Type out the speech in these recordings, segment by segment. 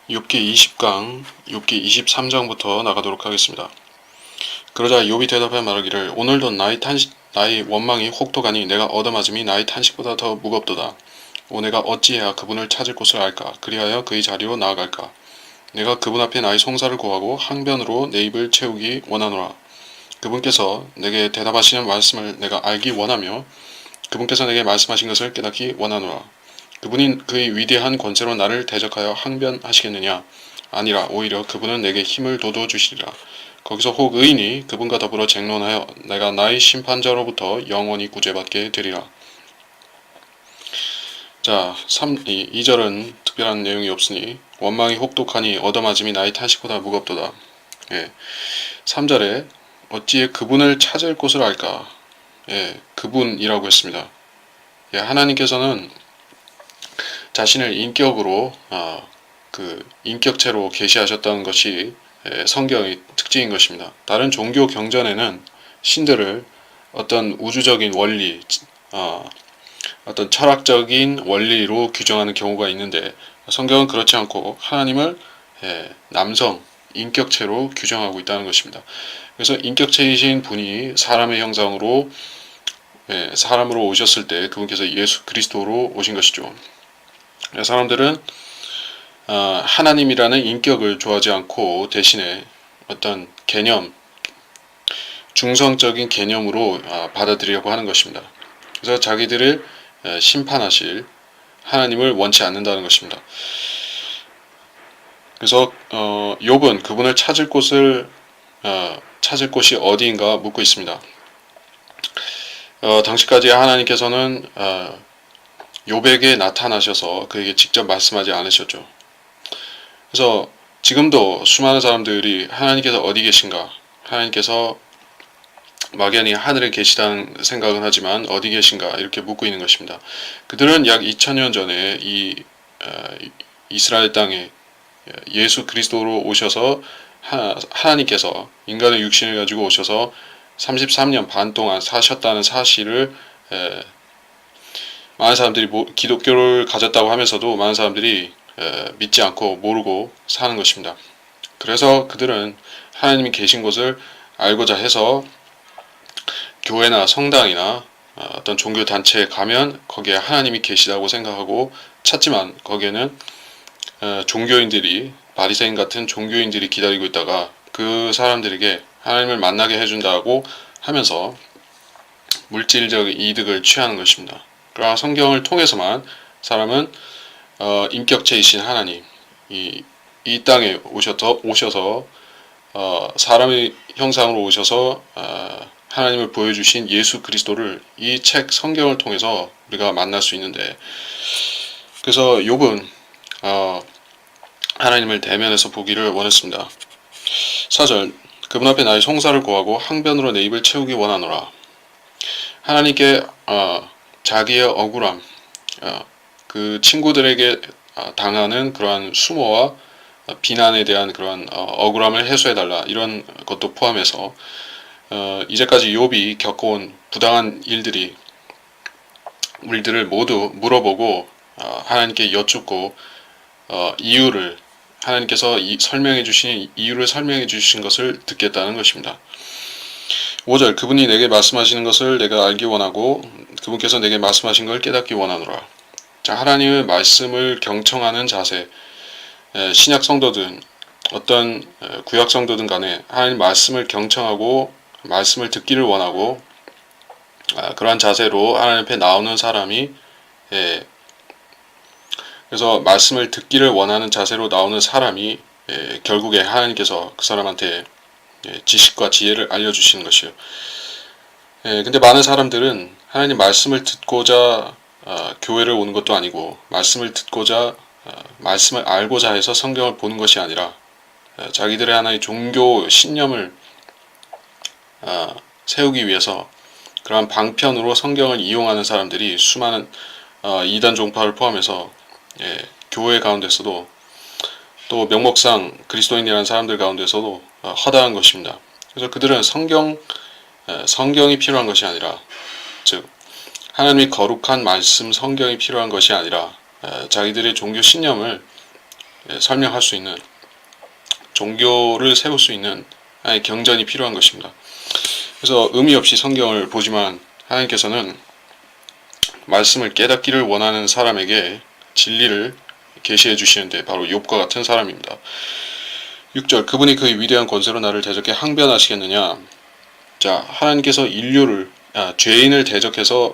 욥기 20강, 욥기 23장부터 나가도록 하겠습니다. 그러자 욥이 대답해 말하기를 오늘도 나의 원망이 혹독하니 내가 얻어맞음이 나의 탄식보다 더 무겁도다. 오 내가 어찌해야 그분을 찾을 곳을 알까? 그리하여 그의 자리로 나아갈까? 내가 그분 앞에 나의 송사를 고하고 항변으로 내 입을 채우기 원하노라. 그분께서 내게 대답하시는 말씀을 내가 알기 원하며 그분께서 내게 말씀하신 것을 깨닫기 원하노라. 그분이 그의 위대한 권세로 나를 대적하여 항변하시겠느냐? 아니라 오히려 그분은 내게 힘을 돋워 주시리라. 거기서 혹 의인이 그분과 더불어 쟁론하여 내가 나의 심판자로부터 영원히 구제받게 되리라. 자, 2절은 특별한 내용이 없으니 원망이 혹독하니 얻어맞음이 나의 탄식보다 무겁도다. 3절에 어찌에 그분을 찾을 곳을 알까? 그분이라고 했습니다. 하나님께서는 자신을 인격으로 인격체로 계시하셨다는 것이 성경의 특징인 것입니다. 다른 종교 경전에는 신들을 어떤 우주적인 원리, 어떤 철학적인 원리로 규정하는 경우가 있는데 성경은 그렇지 않고 하나님을 남성, 인격체로 규정하고 있다는 것입니다. 그래서 인격체이신 분이 사람의 형상으로 사람으로 오셨을 때 그분께서 예수 그리스도로 오신 것이죠. 사람들은 하나님이라는 인격을 좋아하지 않고 대신에 어떤 개념, 중성적인 개념으로 받아들이려고 하는 것입니다. 그래서 자기들을 심판하실 하나님을 원치 않는다는 것입니다. 그래서 욥은 그분을 찾을 곳이 어디인가 묻고 있습니다. 당시까지 하나님께서는 욥에게 나타나셔서 그에게 직접 말씀하지 않으셨죠. 그래서 지금도 수많은 사람들이 하나님께서 어디 계신가? 하나님께서 막연히 하늘에 계시다는 생각은 하지만 어디 계신가? 이렇게 묻고 있는 것입니다. 그들은 약 2000년 전에 이 이스라엘 땅에 예수 그리스도로 오셔서 하나님께서 인간의 육신을 가지고 오셔서 33년 반 동안 사셨다는 사실을 많은 사람들이 기독교를 가졌다고 하면서도 많은 사람들이 믿지 않고 모르고 사는 것입니다. 그래서 그들은 하나님이 계신 곳을 알고자 해서 교회나 성당이나 어떤 종교 단체에 가면 거기에 하나님이 계시다고 생각하고 찾지만 거기에는 종교인들이 바리새인 같은 종교인들이 기다리고 있다가 그 사람들에게 하나님을 만나게 해준다고 하면서 물질적 이득을 취하는 것입니다. 그러나 성경을 통해서만 사람은 인격체이신 하나님, 이 땅에 오셔서 사람의 형상으로 오셔서 하나님을 보여주신 예수 그리스도를 이 책 성경을 통해서 우리가 만날 수 있는데, 그래서 욥은 하나님을 대면해서 보기를 원했습니다. 4절, 그분 앞에 나의 송사를 고하고 항변으로 내 입을 채우기 원하노라. 하나님께 자기의 억울함, 그 친구들에게 당하는 그러한 수모와 비난에 대한 그러한 억울함을 해소해달라, 이런 것도 포함해서 이제까지 욥이 겪어온 부당한 일들을 모두 물어보고 하나님께 여쭙고 이유를 하나님께서 설명해 주신 이유를 설명해 주신 것을 듣겠다는 것입니다. 5절, 그분이 내게 말씀하시는 것을 내가 알기 원하고 그분께서 내게 말씀하신 걸 깨닫기 원하노라. 자, 하나님의 말씀을 경청하는 자세, 신약 성도든 어떤 구약 성도든 간에 하나님 말씀을 경청하고 말씀을 듣기를 원하고 그러한 자세로 하나님 앞에 나오는 사람이, 그래서 말씀을 듣기를 원하는 자세로 나오는 사람이 결국에 하나님께서 그 사람한테 지식과 지혜를 알려주시는 것이요. 근데 많은 사람들은 하나님 말씀을 듣고자 교회를 오는 것도 아니고 말씀을 듣고자 말씀을 알고자 해서 성경을 보는 것이 아니라 자기들의 하나의 종교 신념을 세우기 위해서 그러한 방편으로 성경을 이용하는 사람들이 수많은 이단 종파를 포함해서 교회 가운데서도 또 명목상 그리스도인이라는 사람들 가운데서도 허다한 것입니다. 그래서 그들은 성경이 필요한 것이 아니라, 즉 하나님의 거룩한 말씀 성경이 필요한 것이 아니라 자기들의 종교 신념을 설명할 수 있는, 종교를 세울 수 있는 하나님의 경전이 필요한 것입니다. 그래서 의미 없이 성경을 보지만 하나님께서는 말씀을 깨닫기를 원하는 사람에게 진리를 계시해 주시는데 바로 욥과 같은 사람입니다. 6절, 그분이 그의 위대한 권세로 나를 대적해 항변하시겠느냐. 자, 하나님께서 죄인을 대적해서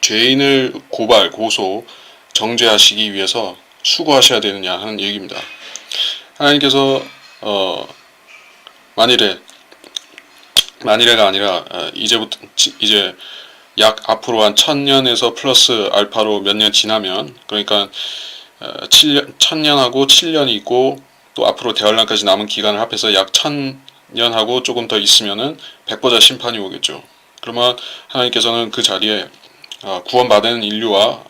죄인을 고발, 고소, 정죄하시기 위해서 수고하셔야 되느냐 하는 얘기입니다. 하나님께서 만일에가 아니라 이제 약 앞으로 한 1000년에서 플러스 알파로 몇 년 지나면, 그러니까 1000년하고 7년이 있고 또 앞으로 대환란까지 남은 기간을 합해서 약 1000년하고 조금 더 있으면은 백보자 심판이 오겠죠. 그러면 하나님께서는 그 자리에 구원받은 인류와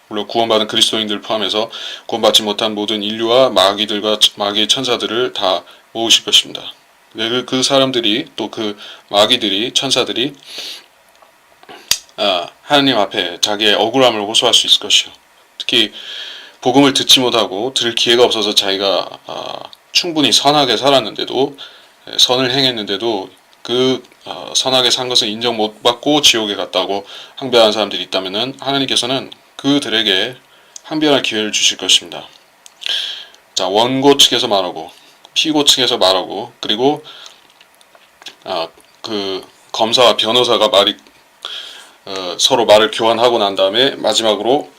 물론 구원받은 그리스도인들 포함해서 구원받지 못한 모든 인류와 마귀의 천사들을 다 모으실 것입니다. 그 사람들이, 또 그 마귀들이, 천사들이 하나님 앞에 자기의 억울함을 호소할 수 있을 것이요. 특히 복음을 듣지 못하고 들을 기회가 없어서 자기가 충분히 선하게 살았는데도, 선을 행했는데도 그 선하게 산 것을 인정 못 받고 지옥에 갔다고 항변하는 사람들이 있다면은 하나님께서는 그들에게 항변할 기회를 주실 것입니다. 자, 원고 측에서 말하고 피고 측에서 말하고, 그리고 그 검사와 변호사가 서로 말을 교환하고 난 다음에 마지막으로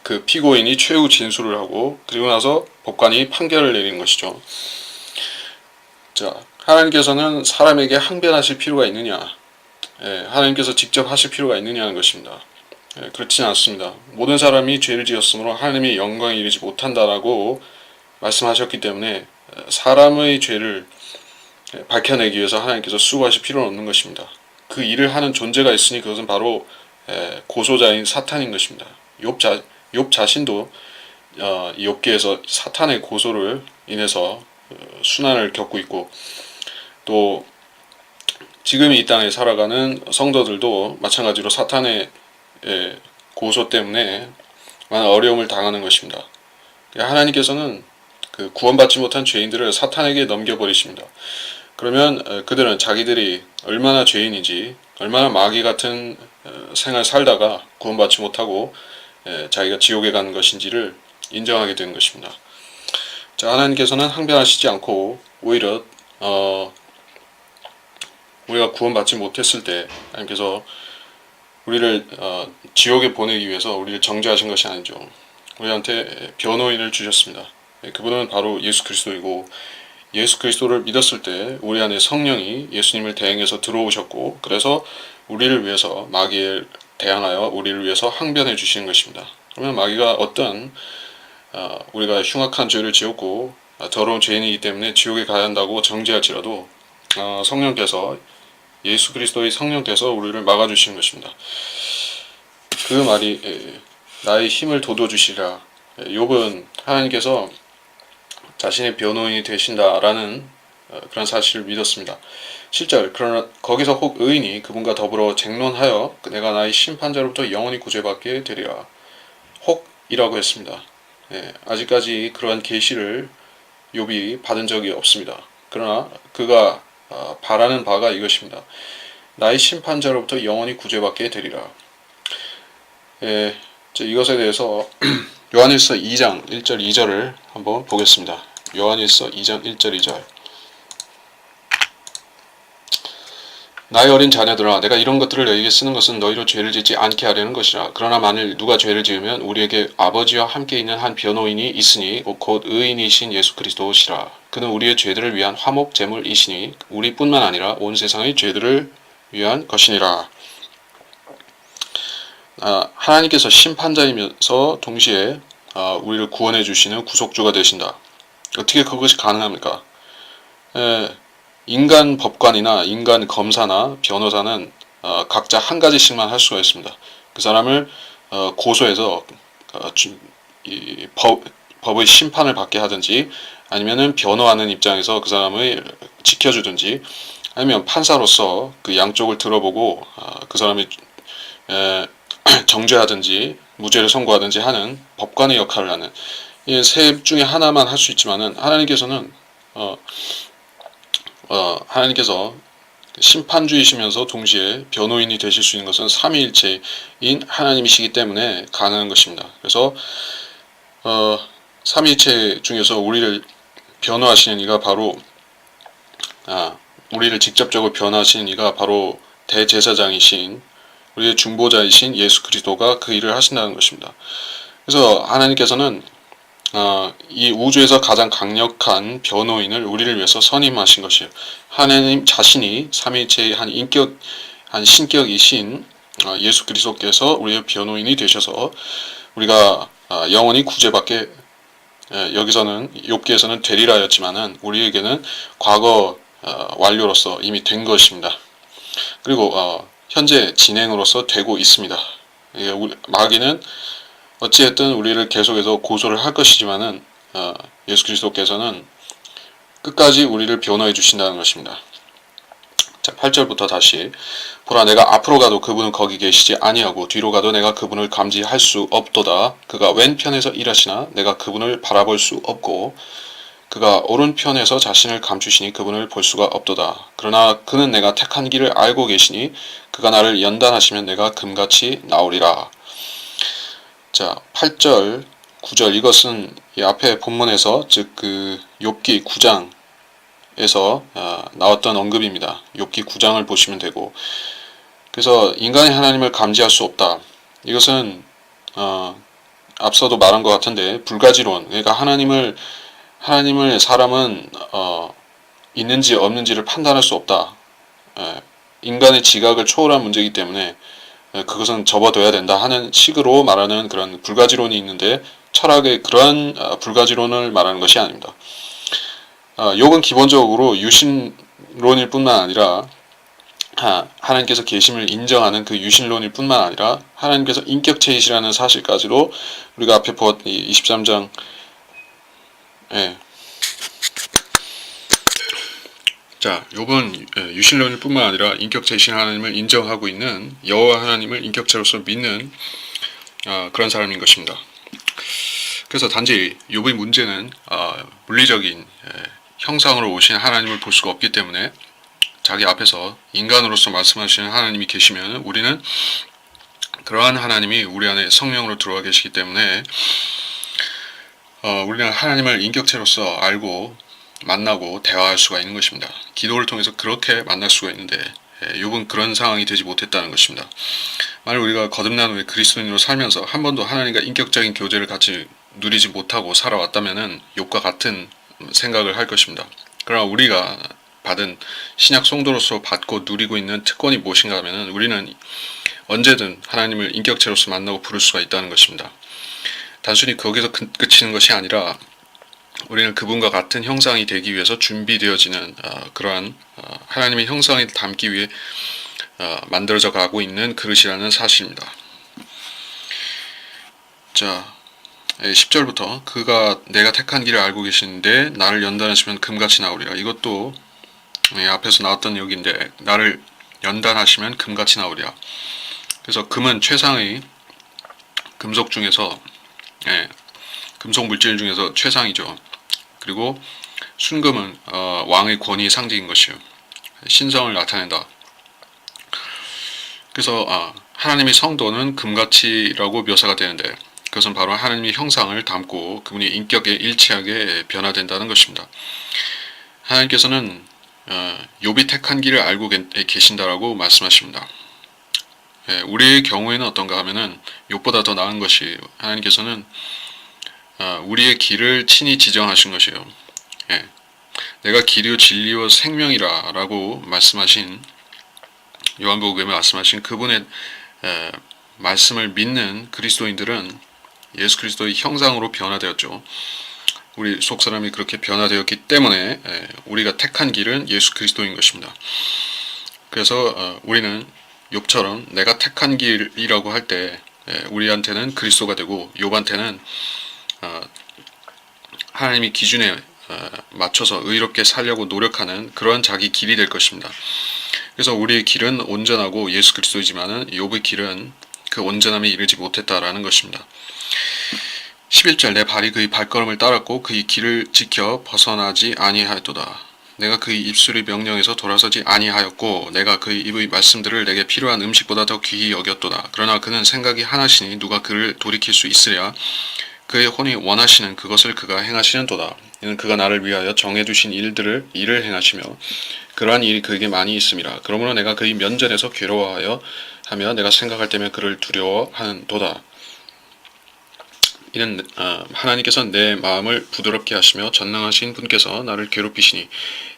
그 피고인이 최후 진술을 하고, 그리고 나서 법관이 판결을 내리는 것이죠. 자, 하나님께서는 사람에게 항변하실 필요가 있느냐, 하나님께서 직접 하실 필요가 있느냐는 것입니다. 그렇지는 않습니다. 모든 사람이 죄를 지었으므로 하나님의 영광에 이르지 못한다라고 말씀하셨기 때문에 사람의 죄를 밝혀내기 위해서 하나님께서 수고하실 필요는 없는 것입니다. 그 일을 하는 존재가 있으니 그것은 바로 고소자인 사탄인 것입니다. 욥 자신도 욥기에서 사탄의 고소를 인해서 순환을 겪고 있고, 또 지금 이 땅에 살아가는 성도들도 마찬가지로 사탄의 고소 때문에 많은 어려움을 당하는 것입니다. 하나님께서는 그 구원받지 못한 죄인들을 사탄에게 넘겨버리십니다. 그러면 그들은 자기들이 얼마나 죄인인지, 얼마나 마귀 같은 생활 살다가 구원받지 못하고 자기가 지옥에 가는 것인지를 인정하게 되는 것입니다. 자, 하나님께서는 항변하시지 않고 오히려 우리가 구원받지 못했을 때 하나님께서 우리를 지옥에 보내기 위해서 우리를 정죄하신 것이 아니죠. 우리한테 변호인을 주셨습니다. 그분은 바로 예수 그리스도이고, 예수 그리스도를 믿었을 때 우리 안에 성령이 예수님을 대행해서 들어오셨고, 그래서 우리를 위해서, 마귀에 대항하여 우리를 위해서 항변해 주시는 것입니다. 그러면 마귀가 어떤 우리가 흉악한 죄를 지었고 더러운 죄인이기 때문에 지옥에 가야 한다고 정죄할지라도 성령께서, 예수 그리스도의 성령께서 우리를 막아주시는 것입니다. 그 말이 나의 힘을 돋워주시라. 욥은 하나님께서 자신의 변호인이 되신다라는 그런 사실을 믿었습니다. 7절, 그러나 거기서 혹 의인이 그분과 더불어 쟁론하여 내가 나의 심판자로부터 영원히 구제받게 되리라. 혹이라고 했습니다. 아직까지 그러한 계시를 욥이 받은 적이 없습니다. 그러나 그가 바라는 바가 이것입니다. 나의 심판자로부터 영원히 구제받게 되리라. 이것에 대해서 요한일서 2장 1절 2절을 한번 보겠습니다. 요한일서 2장 1절 2절. 나의 어린 자녀들아, 내가 이런 것들을 너희에게 쓰는 것은 너희로 죄를 짓지 않게 하려는 것이라. 그러나 만일 누가 죄를 지으면 우리에게 아버지와 함께 있는 한 변호인이 있으니 곧 의인이신 예수 그리스도시라. 그는 우리의 죄들을 위한 화목 제물이시니 우리뿐만 아니라 온 세상의 죄들을 위한 것이니라. 하나님께서 심판자이면서 동시에 우리를 구원해 주시는 구속주가 되신다. 어떻게 그것이 가능합니까? 인간 법관이나 인간 검사나 변호사는 각자 한 가지씩만 할 수가 있습니다. 그 사람을 고소해서 법의 심판을 받게 하든지, 아니면은 변호하는 입장에서 그 사람을 지켜주든지, 아니면 판사로서 그 양쪽을 들어보고 그 사람이 정죄하든지 무죄를 선고하든지 하는 법관의 역할을 하는, 세 중에 하나만 할 수 있지만은 하나님께서 심판주이시면서 동시에 변호인이 되실 수 있는 것은 삼위일체인 하나님이시기 때문에 가능한 것입니다. 그래서 삼위일체 중에서 우리를 변호하시는 이가 바로 우리를 직접적으로 변호하시는 이가 바로 대제사장이신 우리의 중보자이신 예수 그리스도가 그 일을 하신다는 것입니다. 그래서 하나님께서는 이 우주에서 가장 강력한 변호인을 우리를 위해서 선임하신 것이에요. 하나님 자신이 삼위일체의 한 신격이신 예수 그리스도께서 우리의 변호인이 되셔서 우리가 영원히 구제받게 여기서는 욥기에서는 되리라 하였지만은 우리에게는 과거 완료로서 이미 된 것입니다. 그리고 현재 진행으로서 되고 있습니다. 마귀는 어찌했든 우리를 계속해서 고소를 할 것이지만은 예수 그리스도께서는 끝까지 우리를 변호해 주신다는 것입니다. 자, 8절부터 다시 보라 내가 앞으로 가도 그분은 거기 계시지 아니하고 뒤로 가도 내가 그분을 감지할 수 없도다. 그가 왼편에서 일하시나 내가 그분을 바라볼 수 없고 그가 오른편에서 자신을 감추시니 그분을 볼 수가 없도다. 그러나 그는 내가 택한 길을 알고 계시니 그가 나를 연단하시면 내가 금같이 나오리라. 자, 8절, 9절 이것은 이 앞에 본문에서 즉 그 욥기 9장에서 나왔던 언급입니다. 욥기 9장을 보시면 되고 그래서 인간이 하나님을 감지할 수 없다. 이것은 앞서도 말한 것 같은데 불가지론 그러니까 하나님을 사람은 있는지 없는지를 판단할 수 없다. 인간의 지각을 초월한 문제이기 때문에 그것은 접어둬야 된다 하는 식으로 말하는 그런 불가지론이 있는데 철학의 그러한 불가지론을 말하는 것이 아닙니다. 욥은 기본적으로 유신론일 뿐만 아니라 하나님께서 계심을 인정하는 그 유신론일 뿐만 아니라 하나님께서 인격체이시라는 사실까지도 우리가 앞에 본 23장 자, 욥은 유신론일 뿐만 아니라 인격체이신 하나님을 인정하고 있는 여호와 하나님을 인격체로서 믿는 그런 사람인 것입니다. 그래서 단지 욥의 문제는 물리적인 형상으로 오신 하나님을 볼 수가 없기 때문에 자기 앞에서 인간으로서 말씀하시는 하나님이 계시면 우리는 그러한 하나님이 우리 안에 성령으로 들어와 계시기 때문에 우리는 하나님을 인격체로서 알고 만나고 대화할 수가 있는 것입니다. 기도를 통해서 그렇게 만날 수가 있는데 욥은 그런 상황이 되지 못했다는 것입니다. 만약 우리가 거듭난 후에 그리스도인으로 살면서 한 번도 하나님과 인격적인 교제를 같이 누리지 못하고 살아왔다면 욥과 같은 생각을 할 것입니다. 그러나 우리가 받은 신약 성도로서 받고 누리고 있는 특권이 무엇인가 하면 우리는 언제든 하나님을 인격체로서 만나고 부를 수가 있다는 것입니다. 단순히 거기서 그치는 것이 아니라 우리는 그분과 같은 형상이 되기 위해서 준비되어지는 그러한 하나님의 형상을 담기 위해 만들어져 가고 있는 그릇이라는 사실입니다. 자, 10절부터 그가 내가 택한 길을 알고 계시는데 나를 연단하시면 금같이 나오리라. 이것도 앞에서 나왔던 얘기인데 나를 연단하시면 금같이 나오리라. 그래서 금은 최상의 금속 중에서 금속 물질 중에서 최상이죠. 그리고 순금은 왕의 권위의 상징인 것이요. 신성을 나타낸다. 그래서 하나님의 성도는 금같이라고 묘사가 되는데 그것은 바로 하나님의 형상을 담고 그분의 인격에 일치하게 변화된다는 것입니다. 하나님께서는 욥이 택한 길을 알고 계신다라고 말씀하십니다. 우리의 경우에는 어떤가 하면은 욥보다 더 나은 것이 하나님께서는 우리의 길을 친히 지정하신 것이에요. 내가 길이요 진리요 생명이라 라고 말씀하신 요한복음에 말씀하신 그분의 말씀을 믿는 그리스도인들은 예수 그리스도의 형상으로 변화되었죠. 우리 속사람이 그렇게 변화되었기 때문에 우리가 택한 길은 예수 그리스도인 것입니다. 그래서 우리는 욥처럼 내가 택한 길이라고 할 때 우리한테는 그리스도가 되고 욥한테는 하나님의 기준에 맞춰서 의롭게 살려고 노력하는 그러한 자기 길이 될 것입니다. 그래서 우리의 길은 온전하고 예수 그리스도이지만은 욥의 길은 그 온전함에 이르지 못했다라는 것입니다. 11절 내 발이 그의 발걸음을 따랐고 그의 길을 지켜 벗어나지 아니하였도다. 내가 그의 입술의 명령에서 돌아서지 아니하였고 내가 그의 입의 말씀들을 내게 필요한 음식보다 더 귀히 여겼도다. 그러나 그는 생각이 하나시니 누가 그를 돌이킬 수 있으랴. 그의 혼이 원하시는 그것을 그가 행하시는도다. 이는 그가 나를 위하여 정해두신 일을 행하시며 그러한 일이 그에게 많이 있음이라. 그러므로 내가 그의 면전에서 괴로워하여 하며 내가 생각할 때면 그를 두려워하는도다. 이는 하나님께서 내 마음을 부드럽게 하시며 전능하신 분께서 나를 괴롭히시니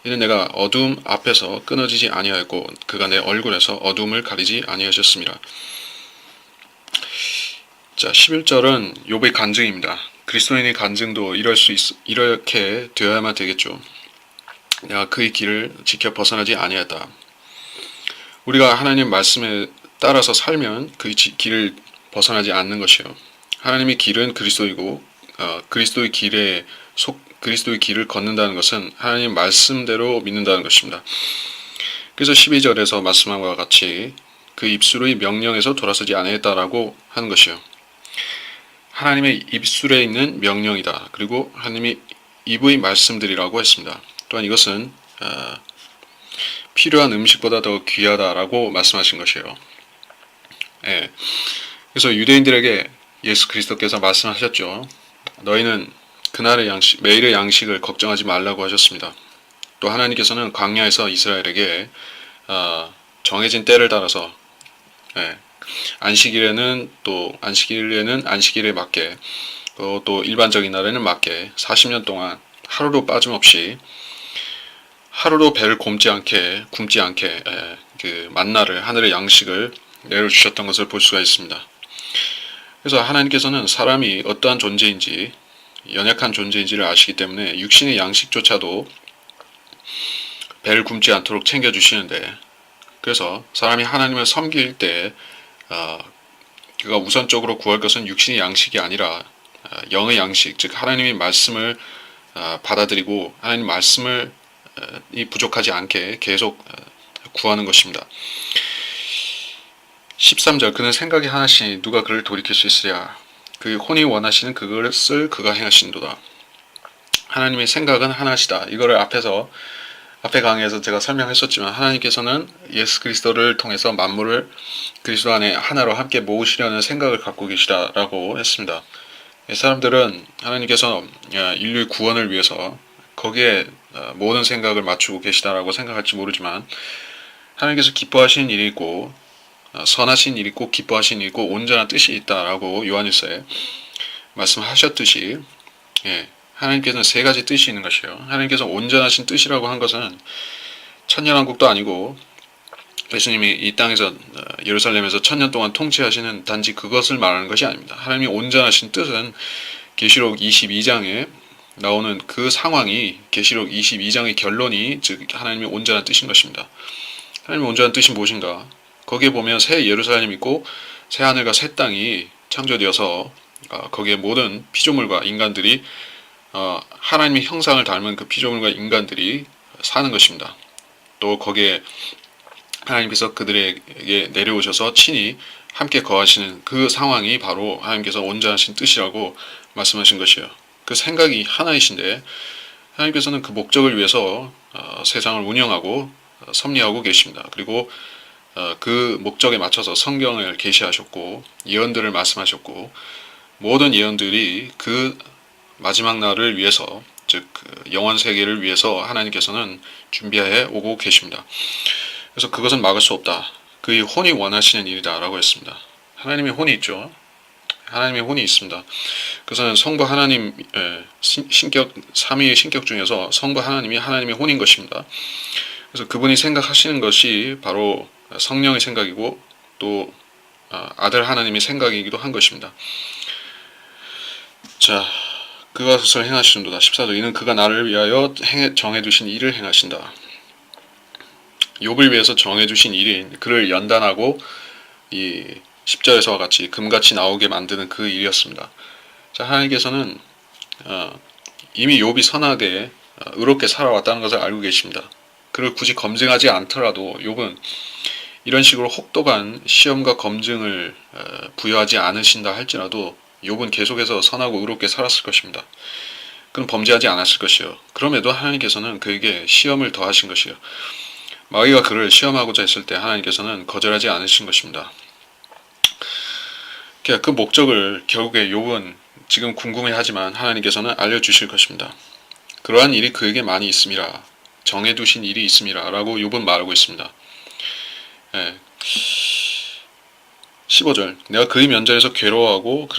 이는 내가 어두움 앞에서 끊어지지 아니하였고 그가 내 얼굴에서 어두움을 가리지 아니하셨습니다. 자, 11절은 욥의 간증입니다. 그리스도인의 간증도 이렇게 되어야만 되겠죠. 내가 그의 길을 지켜 벗어나지 아니하였다. 우리가 하나님 말씀에 따라서 살면 그의 길을 벗어나지 않는 것이요. 하나님의 길은 그리스도이고 그리스도의 길을 걷는다는 것은 하나님 말씀대로 믿는다는 것입니다. 그래서 12절에서 말씀함과 같이 그 입술의 명령에서 돌아서지 아니했다라고 하는 것이요. 하나님의 입술에 있는 명령이다. 그리고 하나님의 입의 말씀들이라고 했습니다. 또한 이것은 필요한 음식보다 더 귀하다라고 말씀하신 것이에요. 예. 그래서 유대인들에게 예수 그리스도께서 말씀하셨죠. 너희는 그날의 양식, 매일의 양식을 걱정하지 말라고 하셨습니다. 또 하나님께서는 광야에서 이스라엘에게 정해진 때를 따라서 안식일에는 안식일에 맞게 또 일반적인 날에는 맞게 40년 동안 하루도 빠짐없이 하루도 배를 굶지 않게 그 만나를 하늘의 양식을 내려주셨던 것을 볼 수가 있습니다. 그래서 하나님께서는 사람이 어떠한 존재인지 연약한 존재인지를 아시기 때문에 육신의 양식조차도 배를 굶지 않도록 챙겨주시는데 그래서 사람이 하나님을 섬길 때 그가 우선적으로 구할 것은 육신의 양식이 아니라 영의 양식, 즉 하나님의 말씀을 받아들이고 하나님 말씀을 이 부족하지 않게 계속 구하는 것입니다. 13절 그는 생각이 하나시니 누가 그를 돌이킬 수 있으랴. 그 혼이 원하시는 그것을 그가 행하신도다. 하나님의 생각은 하나시다. 이거를 앞에 강의에서 제가 설명했었지만 하나님께서는 예수 그리스도를 통해서 만물을 그리스도 안에 하나로 함께 모으시려는 생각을 갖고 계시다라고 했습니다. 사람들은 하나님께서 인류의 구원을 위해서 거기에 모든 생각을 맞추고 계시다라고 생각할지 모르지만 하나님께서 기뻐하시는 일이 있고 선하신 일이 있고 기뻐하신 일이 있고 온전한 뜻이 있다라고 요한일서에 말씀하셨듯이 하나님께서는 세 가지 뜻이 있는 것이에요. 하나님께서 온전하신 뜻이라고 한 것은 천년왕국도 아니고 예수님이 이 땅에서 예루살렘에서 1000년 동안 통치하시는 단지 그것을 말하는 것이 아닙니다. 하나님이 온전하신 뜻은 계시록 22장에 나오는 그 상황이 계시록 22장의 결론이 즉 하나님의 온전한 뜻인 것입니다. 하나님의 온전한 뜻이 무엇인가? 거기에 보면 새 예루살렘이 있고 새 하늘과 새 땅이 창조되어서 거기에 모든 피조물과 인간들이 하나님의 형상을 닮은 그 피조물과 인간들이 사는 것입니다. 또 거기에 하나님께서 그들에게 내려오셔서 친히 함께 거하시는 그 상황이 바로 하나님께서 온전하신 뜻이라고 말씀하신 것이에요. 그 생각이 하나이신데 하나님께서는 그 목적을 위해서 세상을 운영하고 섭리하고 계십니다. 그리고 그 목적에 맞춰서 성경을 계시하셨고 예언들을 말씀하셨고 모든 예언들이 그 마지막 날을 위해서 즉 영원 세계를 위해서 하나님께서는 준비해 오고 계십니다. 그래서 그것은 막을 수 없다. 그의 혼이 원하시는 일이다 라고 했습니다. 하나님의 혼이 있죠. 하나님의 혼이 있습니다. 그것은 성부 하나님 신격 3위의 신격 중에서 성부 하나님이 하나님의 혼인 것입니다. 그래서 그분이 생각하시는 것이 바로 성령의 생각이고 또 아들 하나님의 생각이기도 한 것입니다. 자, 그것을 행하시는도다. 14절 이는 그가 나를 위하여 정해두신 일을 행하신다. 욥을 위해서 정해두신 일인 그를 연단하고 이 10절에서와 같이 금같이 나오게 만드는 그 일이었습니다. 자, 하나님께서는 이미 욥이 선하게 의롭게 살아왔다는 것을 알고 계십니다. 그를 굳이 검증하지 않더라도 욥은 이런 식으로 혹독한 시험과 검증을 부여하지 않으신다 할지라도 욥은 계속해서 선하고 의롭게 살았을 것입니다. 그는 범죄하지 않았을 것이요. 그럼에도 하나님께서는 그에게 시험을 더하신 것이요. 마귀가 그를 시험하고자 했을 때 하나님께서는 거절하지 않으신 것입니다. 그 목적을 결국에 욥은 지금 궁금해하지만 하나님께서는 알려주실 것입니다. 그러한 일이 그에게 많이 있음이라, 정해두신 일이 있음이라 라고 욥은 말하고 있습니다. 15절, 내가 그의 면전에서 괴로워하고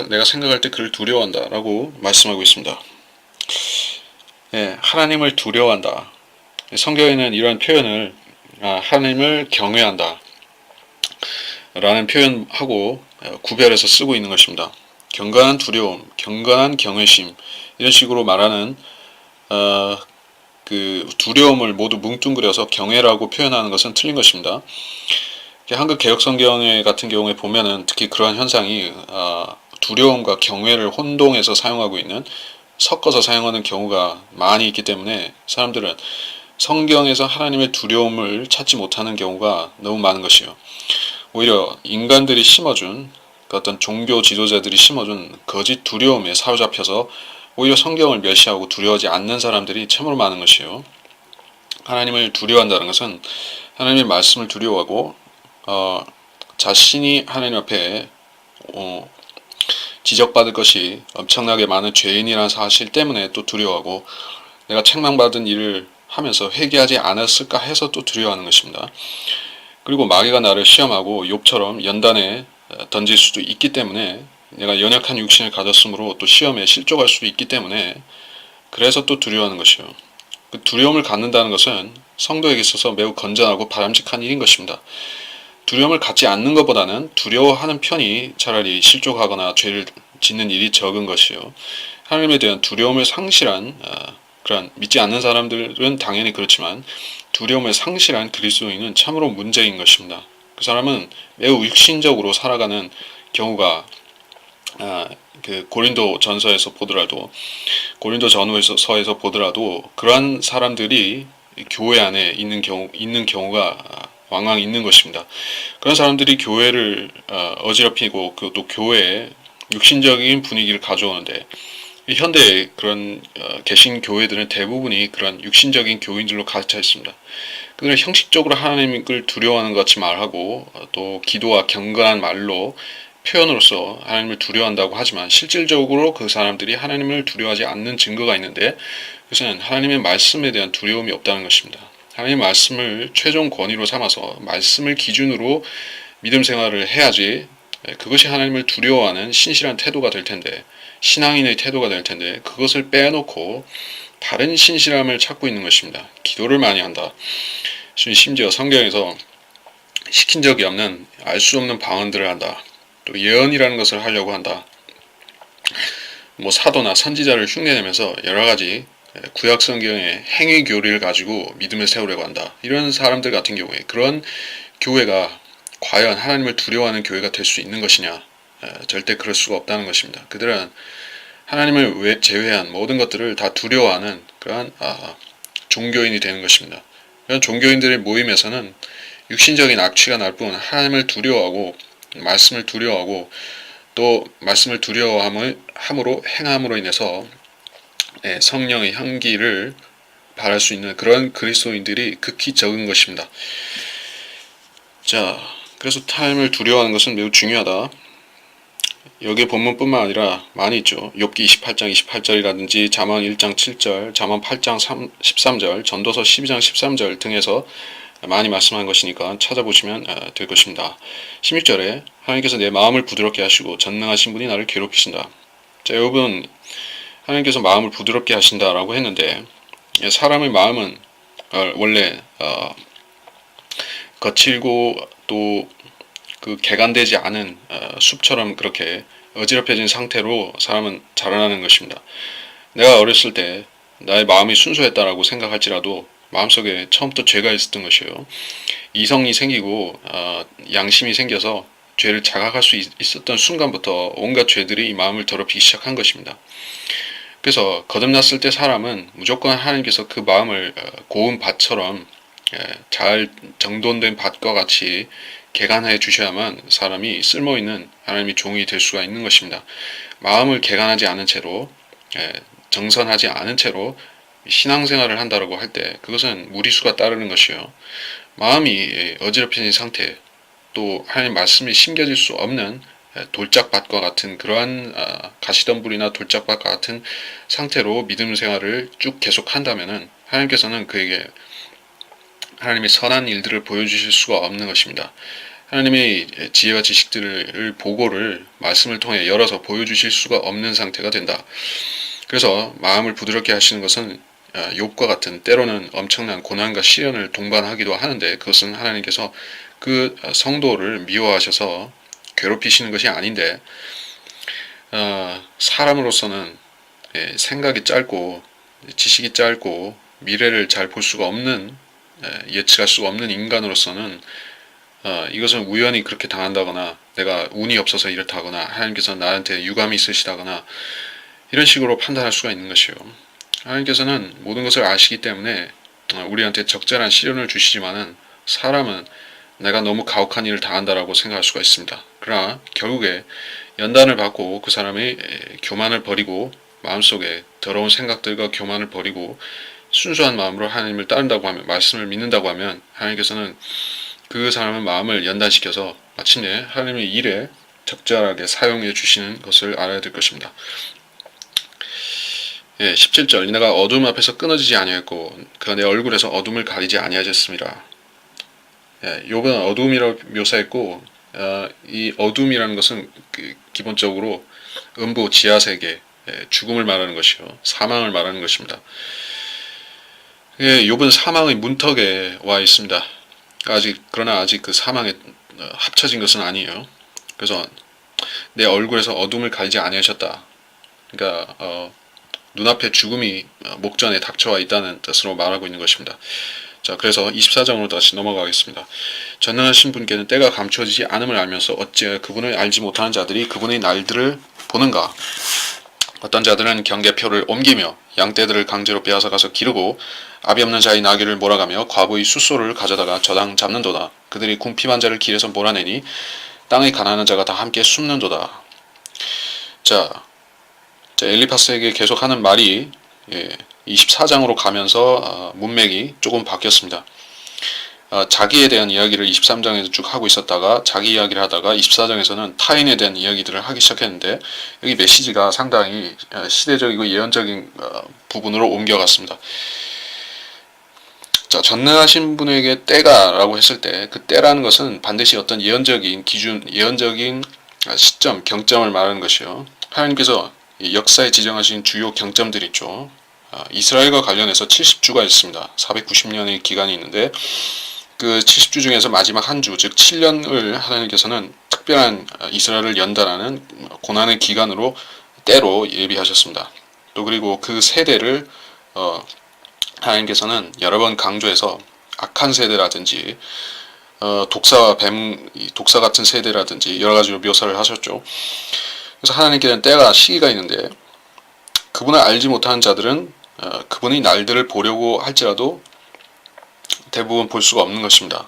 내가 생각할 때 그를 두려워한다 라고 말씀하고 있습니다. 하나님을 두려워한다. 성경에는 이런 표현을 하나님을 경외한다 라는 표현하고 구별해서 쓰고 있는 것입니다. 경건한 두려움, 경건한 경외심 이런 식으로 말하는 그 두려움을 모두 뭉뚱그려서 경외라고 표현하는 것은 틀린 것입니다. 한국 개혁성경 같은 경우에 보면은 특히 그러한 현상이 두려움과 경외를 혼동해서 사용하고 있는, 섞어서 사용하는 경우가 많이 있기 때문에 사람들은 성경에서 하나님의 두려움을 찾지 못하는 경우가 너무 많은 것이요. 오히려 인간들이 심어준, 그 어떤 종교 지도자들이 심어준 거짓 두려움에 사로잡혀서 오히려 성경을 멸시하고 두려워하지 않는 사람들이 참으로 많은 것이요. 하나님을 두려워한다는 것은 하나님의 말씀을 두려워하고 자신이 하나님 앞에 지적받을 것이 엄청나게 많은 죄인이라는 사실 때문에 또 두려워하고, 내가 책망받은 일을 하면서 회개하지 않았을까 해서 또 두려워하는 것입니다. 그리고 마귀가 나를 시험하고 욥처럼 연단에 던질 수도 있기 때문에, 내가 연약한 육신을 가졌으므로 또 시험에 실족할 수도 있기 때문에 그래서 또 두려워하는 것이요. 그 두려움을 갖는다는 것은 성도에게 있어서 매우 건전하고 바람직한 일인 것입니다. 두려움을 갖지 않는 것보다는 두려워하는 편이 차라리 실족하거나 죄를 짓는 일이 적은 것이요. 하나님에 대한 두려움을 상실한 그런 믿지 않는 사람들은 당연히 그렇지만 두려움을 상실한 그리스도인은 참으로 문제인 것입니다. 그 사람은 매우 육신적으로 살아가는 경우가 그 고린도 전서에서 보더라도, 고린도 전서에서 보더라도 그러한 사람들이 교회 안에 있는 경우가 왕왕 있는 것입니다. 그런 사람들이 교회를 어지럽히고 또 교회에 육신적인 분위기를 가져오는데, 현대의 그런 개신 교회들은 대부분이 그런 육신적인 교인들로 가득 차 있습니다. 그들은 형식적으로 하나님을 두려워하는 것 같이 말하고 또 기도와 경건한 말로 표현으로서 하나님을 두려워한다고 하지만 실질적으로 그 사람들이 하나님을 두려워하지 않는 증거가 있는데, 그것은 하나님의 말씀에 대한 두려움이 없다는 것입니다. 하나님의 말씀을 최종 권위로 삼아서 말씀을 기준으로 믿음 생활을 해야지 그것이 하나님을 두려워하는 신실한 태도가 될 텐데, 신앙인의 태도가 될 텐데, 그것을 빼놓고 다른 신실함을 찾고 있는 것입니다. 기도를 많이 한다. 심지어 성경에서 시킨 적이 없는 알 수 없는 방언들을 한다. 또 예언이라는 것을 하려고 한다. 사도나 선지자를 흉내내면서 여러 가지 구약 성경의 행위 교리를 가지고 믿음을 세우려고 한다. 이런 사람들 같은 경우에 그런 교회가 과연 하나님을 두려워하는 교회가 될 수 있는 것이냐? 절대 그럴 수가 없다는 것입니다. 그들은 하나님을 제외한 모든 것들을 다 두려워하는 그러한 종교인이 되는 것입니다. 이런 종교인들의 모임에서는 육신적인 악취가 날 뿐 하나님을 두려워하고 말씀을 두려워하고 또 말씀을 두려워함으로 행함으로 인해서 성령의 향기를 바랄 수 있는 그런 그리스도인들이 극히 적은 것입니다. 자, 그래서 하나님을 두려워하는 것은 매우 중요하다. 여기 본문뿐만 아니라 많이 있죠. 욥기 28장 28절이라든지 잠언 1장 7절, 잠언 8장 13절, 전도서 12장 13절 등에서 많이 말씀한 것이니까 찾아보시면 될 것입니다. 16절에 하나님께서 내 마음을 부드럽게 하시고 전능하신 분이 나를 괴롭히신다. 자, 여러분, 하나님께서 마음을 부드럽게 하신다라고 했는데, 사람의 마음은 원래 거칠고 또 그 개간되지 않은 숲처럼 그렇게 어지럽혀진 상태로 사람은 자라나는 것입니다. 내가 어렸을 때 나의 마음이 순수했다라고 생각할지라도 마음속에 처음부터 죄가 있었던 것이에요. 이성이 생기고 양심이 생겨서 죄를 자각할 수 있었던 순간부터 온갖 죄들이 이 마음을 더럽히기 시작한 것입니다. 그래서 거듭났을 때 사람은 무조건 하나님께서 그 마음을 고운 밭처럼 잘 정돈된 밭과 같이 개간해 주셔야만 사람이 쓸모있는 하나님의 종이 될 수가 있는 것입니다. 마음을 개간하지 않은 채로 정선하지 않은 채로 신앙생활을 한다라고 할 때 그것은 무리수가 따르는 것이요. 마음이 어지럽혀진 상태, 또 하나님 말씀이 심겨질 수 없는 돌짝밭과 같은 그러한 가시덤불이나 돌짝밭과 같은 상태로 믿음 생활을 쭉 계속한다면은 하나님께서는 그에게 하나님의 선한 일들을 보여주실 수가 없는 것입니다. 하나님의 지혜와 지식들을 보고를 말씀을 통해 열어서 보여주실 수가 없는 상태가 된다. 그래서 마음을 부드럽게 하시는 것은 욥과 같은 때로는 엄청난 고난과 시련을 동반하기도 하는데 그것은 하나님께서 그 성도를 미워하셔서 괴롭히시는 것이 아닌데 사람으로서는 생각이 짧고 지식이 짧고 미래를 잘 볼 수가 없는 예측할 수가 없는 인간으로서는 이것은 우연히 그렇게 당한다거나 내가 운이 없어서 이렇다거나 하나님께서 나한테 유감이 있으시다거나 이런 식으로 판단할 수가 있는 것이요. 하나님께서는 모든 것을 아시기 때문에 우리한테 적절한 시련을 주시지만은 사람은 내가 너무 가혹한 일을 당한다라고 생각할 수가 있습니다. 그러나 결국에 연단을 받고 그 사람의 교만을 버리고 마음속에 더러운 생각들과 교만을 버리고 순수한 마음으로 하나님을 따른다고 하면 말씀을 믿는다고 하면 하나님께서는 그 사람의 마음을 연단시켜서 마침내 하나님의 일에 적절하게 사용해 주시는 것을 알아야 될 것입니다. 17절 내가 어둠 앞에서 끊어지지 아니하였고 그가 내 얼굴에서 어둠을 가리지 아니하셨습니다. 욥은 어둠이라고 묘사했고 이 어둠이라는 것은 기본적으로 음부 지하세계 죽음을 말하는 것이요 사망을 말하는 것입니다. 욥은 사망의 문턱에 와 있습니다. 그러나 아직 그 사망에 합쳐진 것은 아니에요. 그래서 내 얼굴에서 어둠을 가리지 아니하셨다. 그러니까 눈앞에 죽음이 목전에 닥쳐와 있다는 뜻으로 말하고 있는 것입니다. 자, 그래서 24장으로 다시 넘어가겠습니다. 전능하신 분께는 때가 감추어지지 않음을 알면서 어찌 그분을 알지 못하는 자들이 그분의 날들을 보는가? 어떤 자들은 경계표를 옮기며 양떼들을 강제로 빼앗아가서 기르고 아비 없는 자의 나귀를 몰아가며 과부의 숫소를 가져다가 저당 잡는도다. 그들이 궁핍한 자를 길에서 몰아내니 땅의 가난한 자가 다 함께 숨는도다. 자 엘리파스에게 계속하는 말이 24장으로 가면서 문맥이 조금 바뀌었습니다. 자기에 대한 이야기를 23장에서 쭉 하고 있었다가 자기 이야기를 하다가 24장에서는 타인에 대한 이야기들을 하기 시작했는데 여기 메시지가 상당히 시대적이고 예언적인 부분으로 옮겨갔습니다. 자, 전능하신 분에게 때가라고 했을 때 그 때라는 것은 반드시 어떤 예언적인 기준, 예언적인 시점, 경점을 말하는 것이요. 하나님께서 역사에 지정하신 주요 경점들이 있죠. 이스라엘과 관련해서 70주가 있습니다. 490년의 기간이 있는데 그 70주 중에서 마지막 한 주, 즉 7년을 하나님께서는 특별한 이스라엘을 연단하는 고난의 기간으로 때로 예비하셨습니다. 또 그리고 그 세대를 하나님께서는 여러 번 강조해서 악한 세대라든지 독사 같은 세대라든지 여러 가지로 묘사를 하셨죠. 그래서 하나님께는 때가 시기가 있는데 그분을 알지 못하는 자들은 그분의 날들을 보려고 할지라도 대부분 볼 수가 없는 것입니다.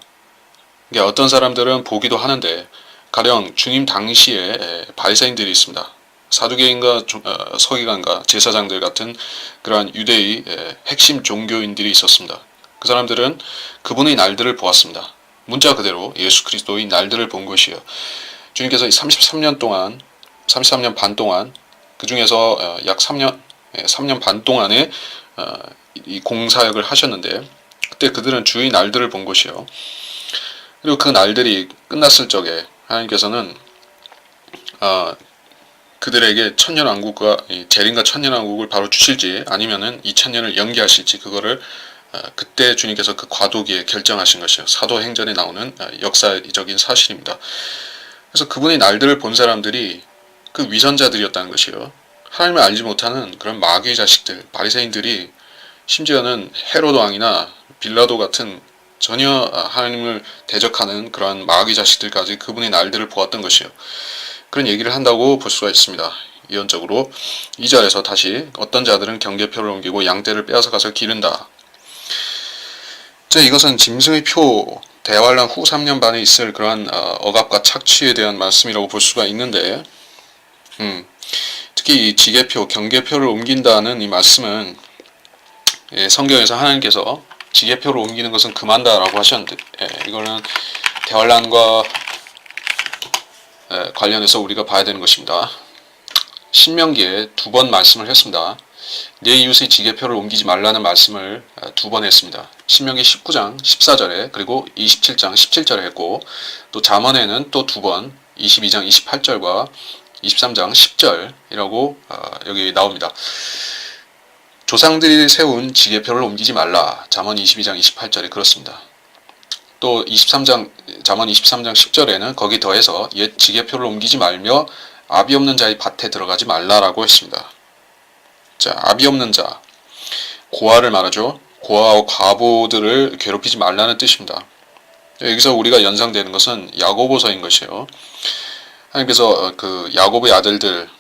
그러니까 어떤 사람들은 보기도 하는데 가령 주님 당시에 바리새인들이 있습니다. 사두개인과 서기관과 제사장들 같은 그러한 유대의 핵심 종교인들이 있었습니다. 그 사람들은 그분의 날들을 보았습니다. 문자 그대로 예수 그리스도의 날들을 본 것이요. 주님께서 33년 반 동안 그 중에서 약 3년 반 동안에 이 공사역을 하셨는데 그때 그들은 주의 날들을 본 것이요. 그리고 그 날들이 끝났을 적에 하나님께서는 그들에게 천년왕국과 재림과 천년왕국을 바로 주실지 아니면은 2000년을 연기하실지 그거를 그때 주님께서 그 과도기에 결정하신 것이요. 사도행전에 나오는 역사적인 사실입니다. 그래서 그분의 날들을 본 사람들이 그 위선자들이었다는 것이요. 하나님을 알지 못하는 그런 마귀의 자식들, 바리새인들이 심지어는 헤로드 왕이나 빌라도 같은 전혀 하나님을 대적하는 그런 마귀 자식들까지 그분의 날들을 보았던 것이요. 그런 얘기를 한다고 볼 수가 있습니다. 예언적으로 2절에서 다시 어떤 자들은 경계표를 옮기고 양떼를 빼앗아가서 기른다. 이것은 짐승의 표 대환란 후 3년 반에 있을 그러한 억압과 착취에 대한 말씀이라고 볼 수가 있는데, 특히 이 지계표, 경계표를 옮긴다는 이 말씀은 성경에서 하나님께서 지계표를 옮기는 것은 금한다라고 하셨는데, 이거는 대환란과 관련해서 우리가 봐야 되는 것입니다. 신명기에 2번 말씀을 했습니다. 내 이웃의 지계표를 옮기지 말라는 말씀을 2번 했습니다. 신명기 19장 14절에 그리고 27장 17절에 했고, 또 잠언에는 또 2번 22장 28절과 23장 10절이라고 여기 나옵니다. 조상들이 세운 지계표를 옮기지 말라. 잠언 22장 28절에 그렇습니다. 또 잠언 23장 10절에는 거기 더해서 옛 지계표를 옮기지 말며 아비 없는 자의 밭에 들어가지 말라라고 했습니다. 자, 아비 없는 자, 고아를 말하죠. 고아와 과부들을 괴롭히지 말라는 뜻입니다. 여기서 우리가 연상되는 것은 야고보서인 것이에요. 하나님께서 그 야곱의 아들들,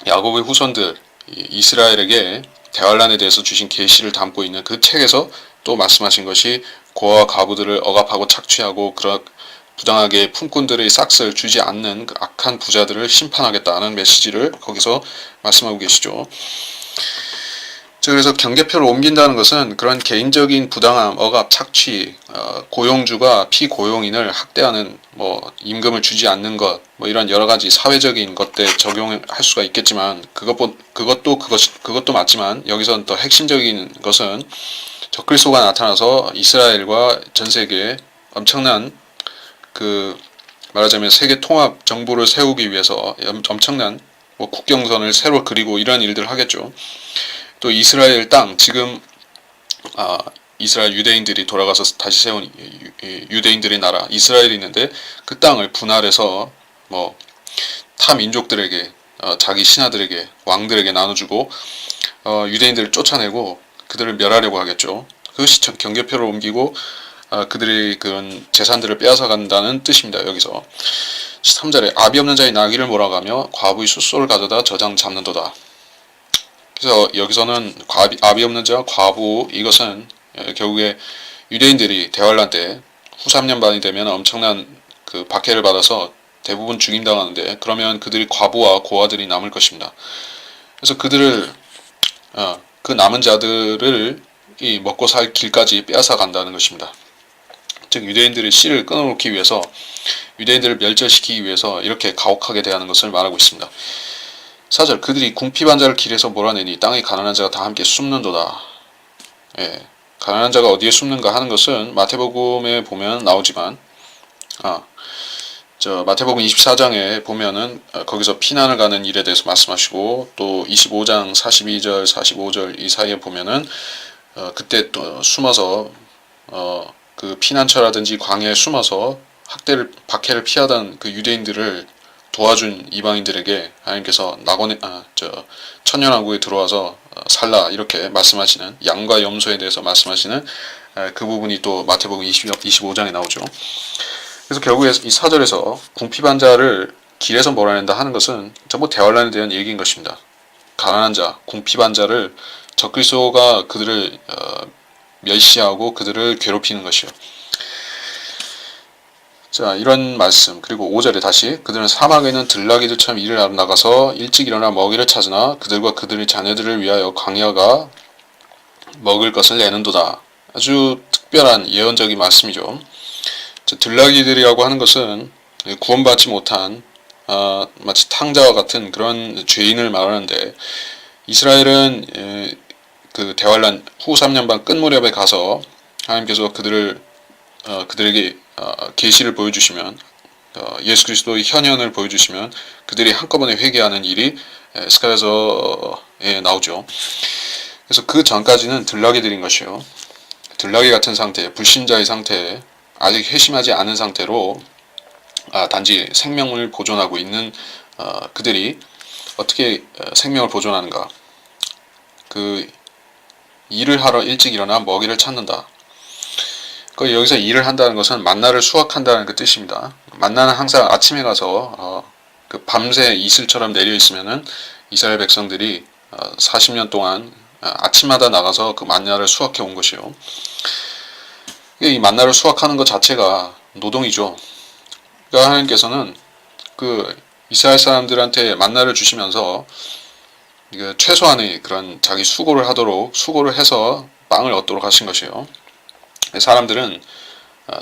야곱의 후손들, 이스라엘에게 대환란에 대해서 주신 계시를 담고 있는 그 책에서 또 말씀하신 것이 고아와 과부들을 억압하고 착취하고 그런 부당하게 품꾼들의 싹스를 주지 않는 그 악한 부자들을 심판하겠다는 메시지를 거기서 말씀하고 계시죠. 그래서 경계표를 옮긴다는 것은 그런 개인적인 부당함, 억압, 착취, 고용주가 피고용인을 학대하는 임금을 주지 않는 것, 이런 여러 가지 사회적인 것들에 적용할 수가 있겠지만 그것도 맞지만 여기서는 더 핵심적인 것은 적그리스도가 나타나서 이스라엘과 전 세계에 엄청난 말하자면 세계 통합 정부를 세우기 위해서 엄청난 국경선을 새로 그리고 이런 일들을 하겠죠. 또 이스라엘 땅, 지금 이스라엘 유대인들이 돌아가서 다시 세운 유대인들의 나라 이스라엘이 있는데 그 땅을 분할해서 타 민족들에게 자기 신하들에게 왕들에게 나눠주고 유대인들을 쫓아내고 그들을 멸하려고 하겠죠. 그것이 경계표를 옮기고 그들의 그런 재산들을 빼앗아 간다는 뜻입니다. 여기서 13절에 아비 없는 자의 나귀를 몰아가며 과부의 숫소를 가져다 저장 잡는도다. 그래서 여기서는 아비 없는 자, 과부, 이것은 결국에 유대인들이 대환란 때 후 3년 반이 되면 엄청난 그 박해를 받아서 대부분 죽임당하는데, 그러면 그들이 과부와 고아들이 남을 것입니다. 그래서 그 남은 자들을 이 먹고 살 길까지 빼앗아 간다는 것입니다. 즉 유대인들의 씨를 끊어놓기 위해서, 유대인들을 멸절시키기 위해서 이렇게 가혹하게 대하는 것을 말하고 있습니다. 4절 그들이 궁핍한 자를 길에서 몰아내니 땅의 가난한 자가 다 함께 숨는도다. 가난한 자가 어디에 숨는가 하는 것은 마태복음에 보면 나오지만 마태복음 24장에 보면은 거기서 피난을 가는 일에 대해서 말씀하시고, 또 25장 42절 45절 이 사이에 보면은 그때 또 숨어서 그 피난처라든지 광야에 숨어서 박해를 피하던 그 유대인들을 도와준 이방인들에게 하나님께서 천년왕국에 들어와서 살라 이렇게 말씀하시는, 양과 염소에 대해서 말씀하시는 그 부분이 또 마태복음 25장에 나오죠. 그래서 결국에 이 4절에서 궁핍한 자를 길에서 몰아낸다 하는 것은 전부 대환란에 대한 얘기인 것입니다. 가난한 자, 궁핍한 자를 적그리스도가 그들을 멸시하고 그들을 괴롭히는 것이요. 자, 이런 말씀. 그리고 5절에 다시 그들은 사막에 있는 들나귀들처럼 일을 나가서 일찍 일어나 먹이를 찾으나 그들과 그들의 자녀들을 위하여 광야가 먹을 것을 내는도다. 아주 특별한 예언적인 말씀이죠. 자, 들나귀들이라고 하는 것은 구원받지 못한 마치 탕자와 같은 그런 죄인을 말하는데, 이스라엘은 그 대환란 후 3년 반 끝 무렵에 가서 하나님께서 그들에게 계시를 보여주시면, 예수 그리스도의 현현을 보여주시면 그들이 한꺼번에 회개하는 일이 스가랴서에 나오죠. 그래서 그 전까지는 들나귀들인 것이요. 들나귀 같은 상태, 불신자의 상태에 아직 회심하지 않은 상태로 단지 생명을 보존하고 있는 그들이 어떻게 생명을 보존하는가? 그 일을 하러 일찍 일어나 먹이를 찾는다. 여기서 일을 한다는 것은 만나를 수확한다는 그 뜻입니다. 만나는 항상 아침에 가서 그 밤새 이슬처럼 내려 있으면은 이스라엘 백성들이 40년 동안 아침마다 나가서 그 만나를 수확해 온 것이요. 이 만나를 수확하는 것 자체가 노동이죠. 그러니까 하나님께서는 그 이스라엘 사람들한테 만나를 주시면서 최소한의 그런 자기 수고를 해서 빵을 얻도록 하신 것이에요. 사람들은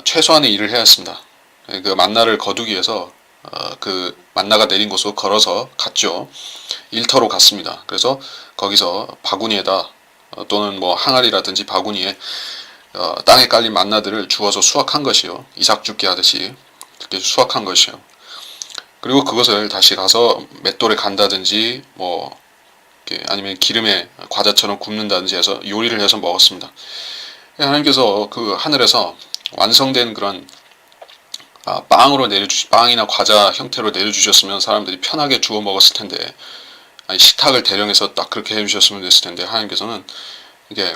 최소한의 일을 해야 했습니다. 그 만나를 거두기 위해서 그 만나가 내린 곳으로 걸어서 갔죠. 일터로 갔습니다. 그래서 거기서 바구니에다 또는 뭐 항아리라든지 바구니에 땅에 깔린 만나들을 주워서 수확한 것이요. 이삭 죽게 하듯이 그렇게 수확한 것이요. 그리고 그것을 다시 가서 맷돌에 간다든지 뭐 아니면 기름에 과자처럼 굽는다든지 해서 요리를 해서 먹었습니다. 하나님께서 그 하늘에서 완성된 그런 빵이나 과자 형태로 내려주셨으면 사람들이 편하게 주워 먹었을 텐데, 식탁을 대령해서 딱 그렇게 해주셨으면 됐을 텐데, 하나님께서는 이게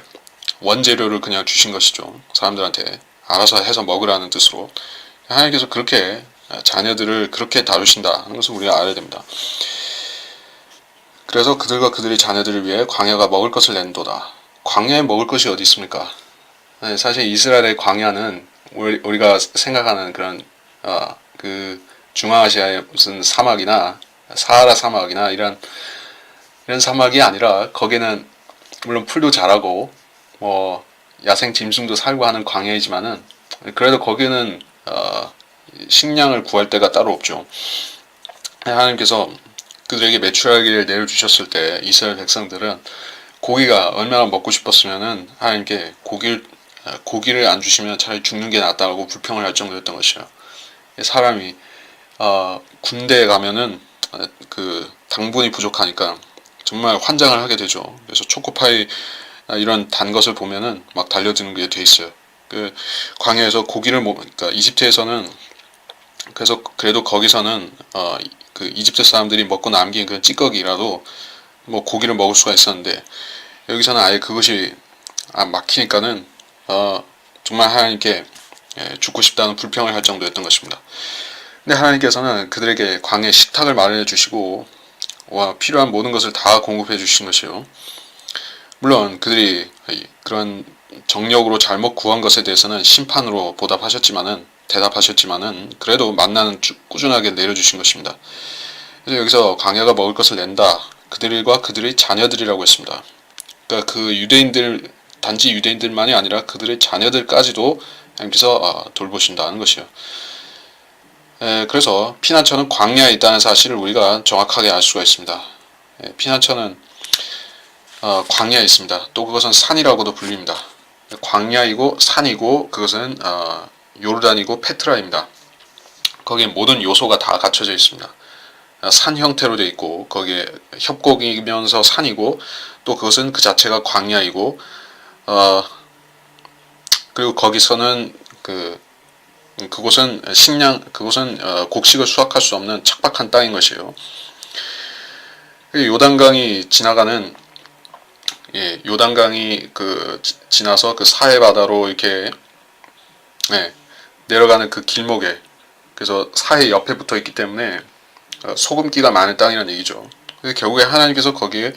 원재료를 그냥 주신 것이죠. 사람들한테 알아서 해서 먹으라는 뜻으로. 하나님께서 그렇게 자녀들을 그렇게 다루신다 하는 것을 우리가 알아야 됩니다. 그래서 그들과 그들의 자녀들을 위해 광야가 먹을 것을 낸도다. 광야에 먹을 것이 어디 있습니까? 사실 이스라엘의 광야는 우리가 생각하는 그런 그 중앙아시아의 무슨 사막이나 사하라 사막이나 이런 사막이 아니라, 거기는 물론 풀도 자라고 뭐 야생 짐승도 살고 하는 광야이지만은, 그래도 거기는 식량을 구할 데가 따로 없죠. 하나님께서 그들에게 메추라기를 내려주셨을 때 이스라엘 백성들은 고기가 얼마나 먹고 싶었으면은 하나님께 고기를 안 주시면 차라리 죽는 게 낫다고 불평을 할 정도였던 것이에요. 사람이 군대에 가면은 그 당분이 부족하니까 정말 환장을 하게 되죠. 그래서 초코파이 이런 단 것을 보면은 막 달려드는 게 돼 있어요. 그 광야에서 그러니까 이집트에서는, 그래서 그래도 거기서는 그 이집트 사람들이 먹고 남긴 그 찌꺼기라도 뭐 고기를 먹을 수가 있었는데, 여기서는 아예 그것이 막히니까는 정말 하나님께 죽고 싶다는 불평을 할 정도였던 것입니다. 근데 하나님께서는 그들에게 광야의 식탁을 마련해 주시고 필요한 모든 것을 다 공급해 주신 것이요. 물론 그들이 그런 정력으로 잘못 구한 것에 대해서는 심판으로 대답하셨지만은 그래도 만나는 꾸준하게 내려주신 것입니다. 그래서 여기서 광야가 먹을 것을 낸다. 그들과 그들의 자녀들이라고 했습니다. 그러니까 단지 유대인들만이 아니라 그들의 자녀들까지도 하나님께서 돌보신다는 것이요. 그래서 피난처는 광야에 있다는 사실을 우리가 정확하게 알 수가 있습니다. 피난처는 광야에 있습니다. 또 그것은 산이라고도 불립니다. 광야이고 산이고 그것은 요르단이고 페트라입니다. 거기에 모든 요소가 다 갖춰져 있습니다. 산 형태로 되어 있고, 거기에 협곡이면서 산이고, 또 그것은 그 자체가 광야이고, 그리고 거기서는 그곳은 곡식을 수확할 수 없는 척박한 땅인 것이에요. 요단강이 지나서 그 사해 바다로 이렇게 내려가는 그 길목에, 그래서 사해 옆에 붙어 있기 때문에 소금기가 많은 땅이라는 얘기죠. 그래서 결국에 하나님께서 거기에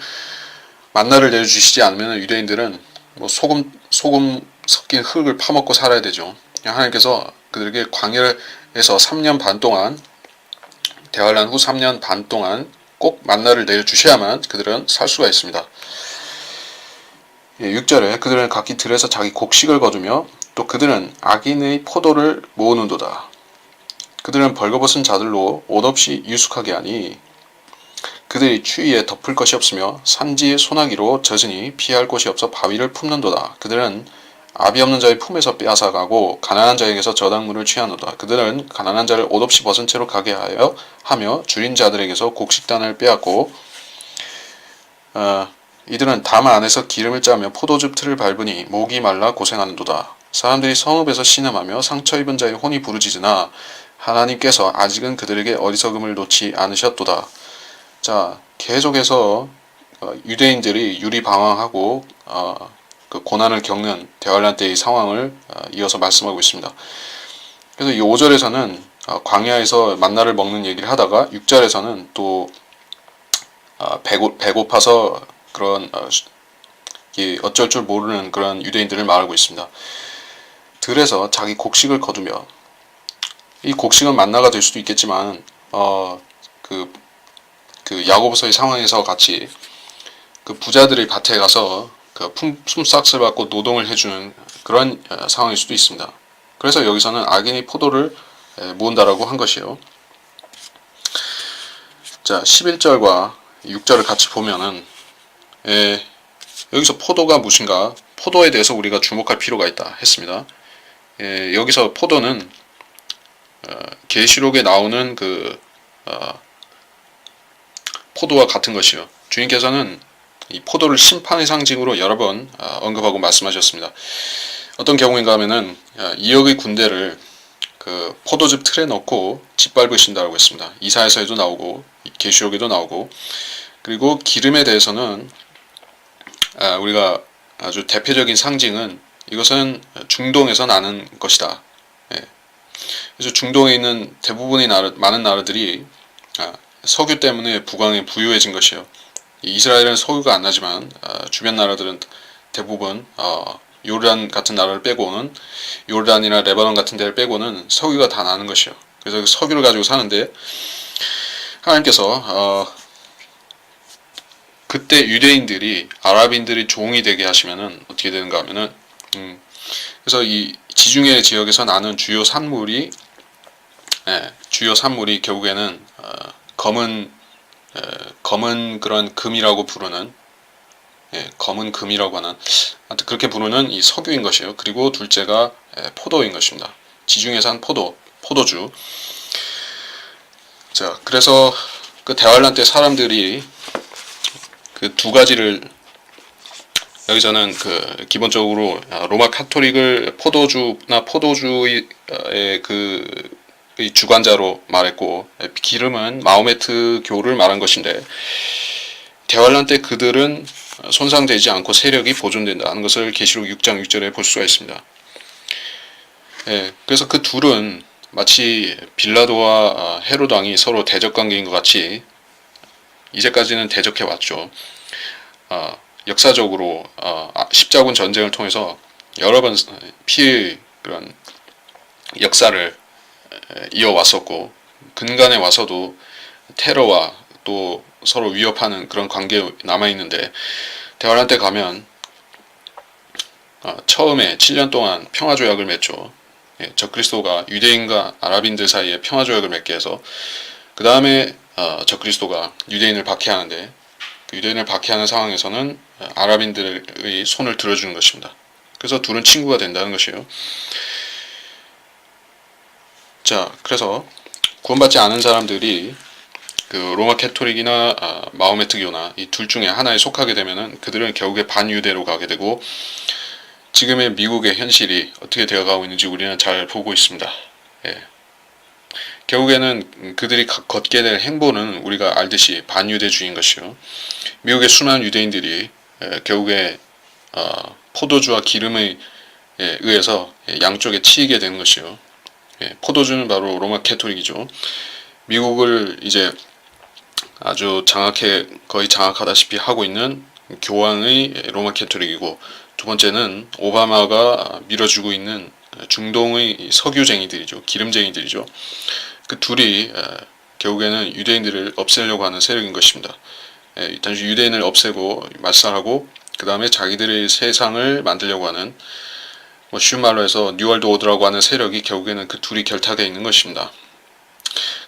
만나를 내려주시지 않으면 유대인들은 뭐 소금 섞인 흙을 파먹고 살아야 되죠. 하나님께서 그들에게 광야에서 3년 반 동안, 대환란 후 3년 반 동안 꼭 만나를 내려주셔야만 그들은 살 수가 있습니다. 6절에 그들은 각기 들에서 자기 곡식을 거두며 또 그들은 악인의 포도를 모으는도다. 그들은 벌거벗은 자들로 옷 없이 유숙하게 하니 그들이 추위에 덮을 것이 없으며 산지의 소나기로 젖으니 피할 곳이 없어 바위를 품는도다. 그들은 아비 없는 자의 품에서 빼앗아가고 가난한 자에게서 저당물을 취하노다. 그들은 가난한 자를 옷 없이 벗은 채로 가게 하며 줄인 자들에게서 곡식단을 빼앗고 이들은 담 안에서 기름을 짜며 포도즙 틀을 밟으니 목이 말라 고생하는도다. 사람들이 성읍에서 신음하며 상처 입은 자의 혼이 부르짖으나 하나님께서 아직은 그들에게 어리석음을 놓지 않으셨도다. 자, 계속해서 유대인들이 유리방황하고 그 고난을 겪는 대환란 때의 상황을 이어서 말씀하고 있습니다. 그래서 이 5절에서는 광야에서 만나를 먹는 얘기를 하다가 6절에서는 또 배고파서 그런 어쩔 줄 모르는 그런 유대인들을 말하고 있습니다. 들에서 자기 곡식을 거두며, 이 곡식은 만나가 될 수도 있겠지만 그, 야고보서의 상황에서 같이 그 부자들의 밭에 가서 그 품삯을 받고 노동을 해주는 그런 상황일 수도 있습니다. 그래서 여기서는 악인이 포도를 모은다라고 한 것이에요. 자, 11절과 6절을 같이 보면은 여기서 포도가 무엇인가, 포도에 대해서 우리가 주목할 필요가 있다 했습니다. 여기서 포도는 계시록에 나오는 그 포도와 같은 것이요. 주님께서는 이 포도를 심판의 상징으로 여러 번 언급하고 말씀하셨습니다. 어떤 경우인가 하면은 2억의 군대를 그 포도즙 틀에 넣고 짓밟으신다고 했습니다. 이사야서에도 나오고 계시록에도 나오고, 그리고 기름에 대해서는 우리가 아주 대표적인 상징은 이것은 중동에서 나는 것이다. 그래서 중동에 있는 대부분의 많은 나라들이 석유 때문에 부강에 부유해진 것이에요. 이스라엘은 석유가 안 나지만 주변 나라들은 대부분 요르단 같은 나라를 빼고는, 요르단이나 레바논 같은 데를 빼고는 석유가 다 나는 것이에요. 그래서 석유를 가지고 사는데, 하나님께서 그때 유대인들이 아랍인들이 종이 되게 하시면은 어떻게 되는가 하면은 그래서 이 지중해 지역에서 나는 주요 산물이 결국에는 검은 그런 금이라고 부르는, 검은 금이라고 하는, 하여튼 그렇게 부르는 이 석유인 것이에요. 그리고 둘째가 포도인 것입니다. 지중해산 포도주. 자, 그래서 그 대환란 때 사람들이 그 두 가지를, 여기서는 그 기본적으로 로마 카톨릭을 포도주의 이 주관자로 말했고, 기름은 마호메트 교를 말한 것인데, 대환란 때 그들은 손상되지 않고 세력이 보존된다는 것을 계시록 6장 6절에 볼 수가 있습니다. 그래서 그 둘은 마치 빌라도와 헤롯 왕이 서로 대적 관계인 것 같이 이제까지는 대적해 왔죠. 역사적으로 십자군 전쟁을 통해서 여러 번 피해 그런 역사를 이어왔었고, 근간에 와서도 테러와 또 서로 위협하는 그런 관계 남아있는데, 대환란 때 가면 처음에 7년 동안 평화조약을 맺죠. 적그리스도가 유대인과 아랍인들 사이에 평화조약을 맺게 해서, 그 다음에 적그리스도가 유대인을 박해하는데, 그 유대인을 박해하는 상황에서는 아랍인들의 손을 들어주는 것입니다. 그래서 둘은 친구가 된다는 것이에요. 자, 그래서 구원받지 않은 사람들이 그 로마 캐토릭이나 마호메트교나 이 둘 중에 하나에 속하게 되면은 그들은 결국에 반유대로 가게 되고, 지금의 미국의 현실이 어떻게 되어가고 있는지 우리는 잘 보고 있습니다. 결국에는 그들이 걷게 될 행보는 우리가 알듯이 반유대주의인 것이요. 미국의 수많은 유대인들이 결국에 포도주와 기름에 의해서 양쪽에 치이게 되는 것이요. 포도주는 바로 로마 캐토릭이죠. 미국을 이제 아주 거의 장악하다시피 하고 있는 교황의 로마 캐토릭이고, 두 번째는 오바마가 밀어주고 있는 중동의 석유쟁이들이죠. 기름쟁이들이죠. 그 둘이 결국에는 유대인들을 없애려고 하는 세력인 것입니다. 일단 유대인을 없애고 말살하고, 그 다음에 자기들의 세상을 만들려고 하는, 쉬운 말로 해서 뉴월드 오더라고 하는 세력이 결국에는 그 둘이 결탁되어 있는 것입니다.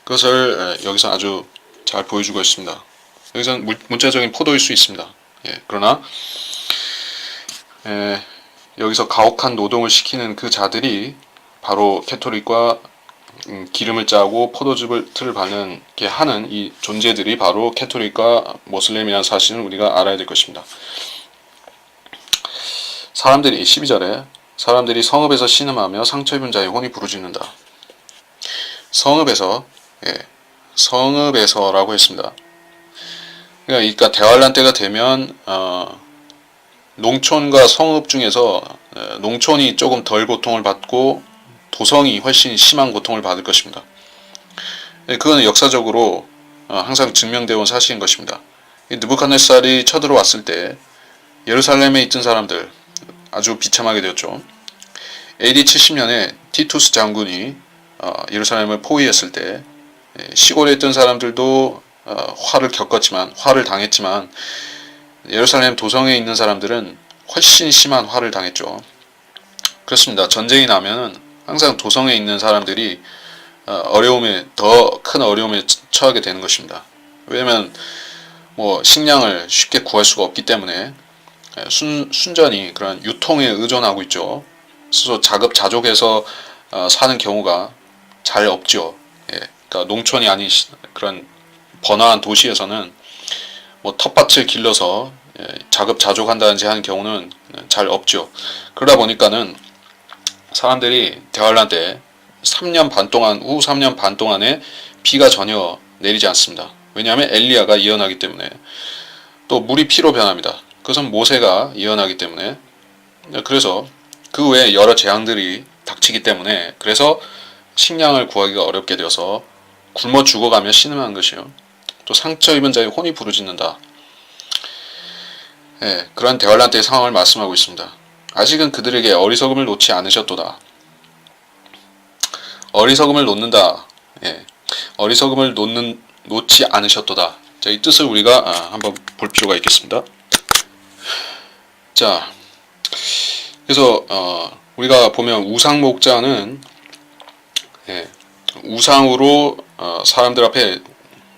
그것을 여기서 아주 잘 보여주고 있습니다. 여기서는 문자적인 포도일 수 있습니다. 그러나 여기서 가혹한 노동을 시키는 그 자들이 바로 캐토릭과 기름을 짜고 포도즙을 바르게 하는 이 존재들이 바로 캐토릭과 모슬렘이라는 사실을 우리가 알아야 될 것입니다. 12절에 사람들이 성읍에서 신음하며 상처 입은 자의 혼이 부르짖는다. 성읍에서라고 했습니다. 그러니까 대환란 때가 되면 농촌과 성읍 중에서 농촌이 조금 덜 고통을 받고 도성이 훨씬 심한 고통을 받을 것입니다. 그건 역사적으로 항상 증명되어 온 사실인 것입니다. 느부갓네살이 쳐들어왔을 때 예루살렘에 있던 사람들 아주 비참하게 되었죠. AD 70년에 티투스 장군이 예루살렘을 포위했을 때 시골에 있던 사람들도 화를 당했지만 예루살렘 도성에 있는 사람들은 훨씬 심한 화를 당했죠. 그렇습니다. 전쟁이 나면은 항상 도성에 있는 사람들이 더 큰 어려움에 처하게 되는 것입니다. 왜냐면 식량을 쉽게 구할 수가 없기 때문에 순전히 그런 유통에 의존하고 있죠. 스스로 자급자족해서 사는 경우가 잘 없죠. 그러니까 농촌이 아닌 그런 번화한 도시에서는 텃밭을 길러서 자급자족한다든지 하는 경우는 잘 없죠. 그러다 보니까는 사람들이 대환란 때 후 3년 반 동안에 비가 전혀 내리지 않습니다. 왜냐하면 엘리야가 예언하기 때문에, 또 물이 피로 변합니다. 그것은 모세가 예언하기 때문에, 그래서 그 외에 여러 재앙들이 닥치기 때문에, 그래서 식량을 구하기가 어렵게 되어서 굶어 죽어가며 신음하는 것이요. 또 상처 입은 자의 혼이 부르짖는다. 그러한 대환란 때의 상황을 말씀하고 있습니다. 아직은 그들에게 어리석음을 놓지 않으셨도다. 어리석음을 놓는다. 어리석음을 놓지 않으셨도다. 자, 이 뜻을 우리가 한번 볼 필요가 있겠습니다. 자, 그래서 우리가 보면 우상 목자는 우상으로 사람들 앞에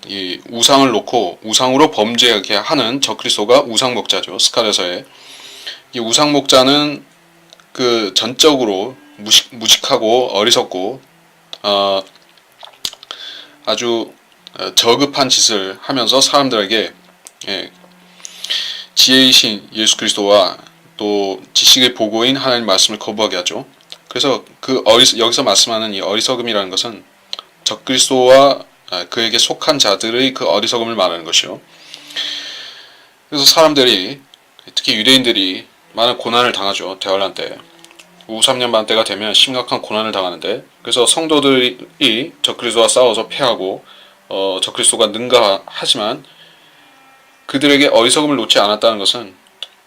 이 우상을 놓고 우상으로 범죄하게 하는 적그리스도가 우상 목자죠. 스가랴서에 이 우상 목자는 그 전적으로 무식하고 어리석고 아주 저급한 짓을 하면서 사람들에게 지혜이신 예수 그리스도와 또 지식의 보고인 하나님 말씀을 거부하게 하죠. 그래서 여기서 말씀하는 이 어리석음이라는 것은 적그리스도와 그에게 속한 자들의 그 어리석음을 말하는 것이요. 그래서 사람들이, 특히 유대인들이 많은 고난을 당하죠. 대환란 때. 후 3년 반 때가 되면 심각한 고난을 당하는데, 그래서 성도들이 적그리스도와 싸워서 패하고 적그리스도가 능가하지만 그들에게 어리석음을 놓지 않았다는 것은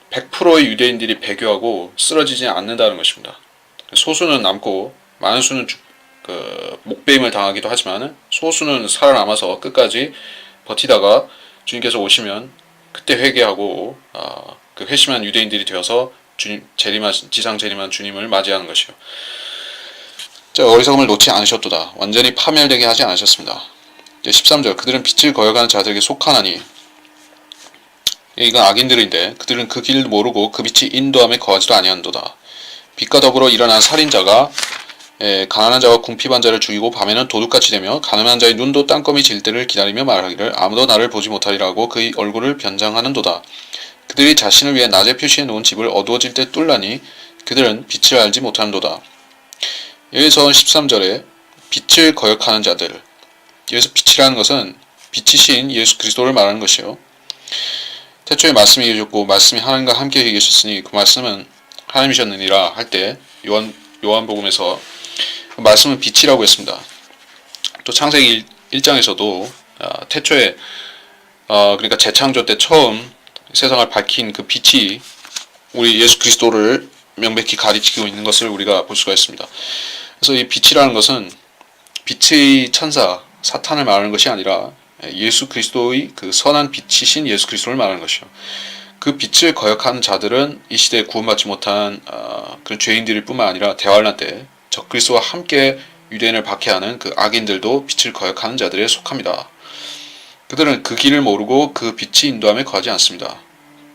100%의 유대인들이 배교하고 쓰러지지 않는다는 것입니다. 소수는 남고 많은 수는 목배임을 당하기도 하지만 소수는 살아남아서 끝까지 버티다가 주님께서 오시면 그때 회개하고 그 회심한 유대인들이 되어서 지상 재림한 주님을 맞이하는 것이요. 자, 어리석음을 놓지 않으셨도다. 완전히 파멸되게 하지 않으셨습니다. 13절 그들은 빛을 거역하는 자들에게 속하나니, 이건 악인들인데 그들은 그 길을 모르고 그 빛이 인도함에 거하지도 아니한도다. 빛과 더불어 일어난 살인자가 가난한 자와 궁핍한 자를 죽이고 밤에는 도둑같이 되며 가난한 자의 눈도 땅거미 질 때를 기다리며 말하기를 아무도 나를 보지 못하리라고 그의 얼굴을 변장하는도다. 그들이 자신을 위해 낮에 표시해 놓은 집을 어두워질 때 뚫라니 그들은 빛을 알지 못하는도다. 여기서 13절에 빛을 거역하는 자들, 여기서 빛이라는 것은 빛이신 예수 그리스도를 말하는 것이요. 태초에 말씀이 계셨고 말씀이 하나님과 함께 계셨으니 그 말씀은 하나님이셨느니라 할 때 요한복음에서 그 말씀은 빛이라고 했습니다. 또 창세기 1장에서도 태초에 그러니까 재창조 때 처음 세상을 밝힌 그 빛이 우리 예수 그리스도를 명백히 가리키고 있는 것을 우리가 볼 수가 있습니다. 그래서 이 빛이라는 것은 빛의 천사 사탄을 말하는 것이 아니라 예수 그리스도의 그 선한 빛이신 예수 그리스도를 말하는 것이요. 그 빛을 거역하는 자들은 이 시대에 구원받지 못한 그런 죄인들일 뿐만 아니라 대환란 때 적그리스도와 함께 유대인을 박해하는 그 악인들도 빛을 거역하는 자들에 속합니다. 그들은 그 길을 모르고 그 빛이 인도함에 거하지 않습니다.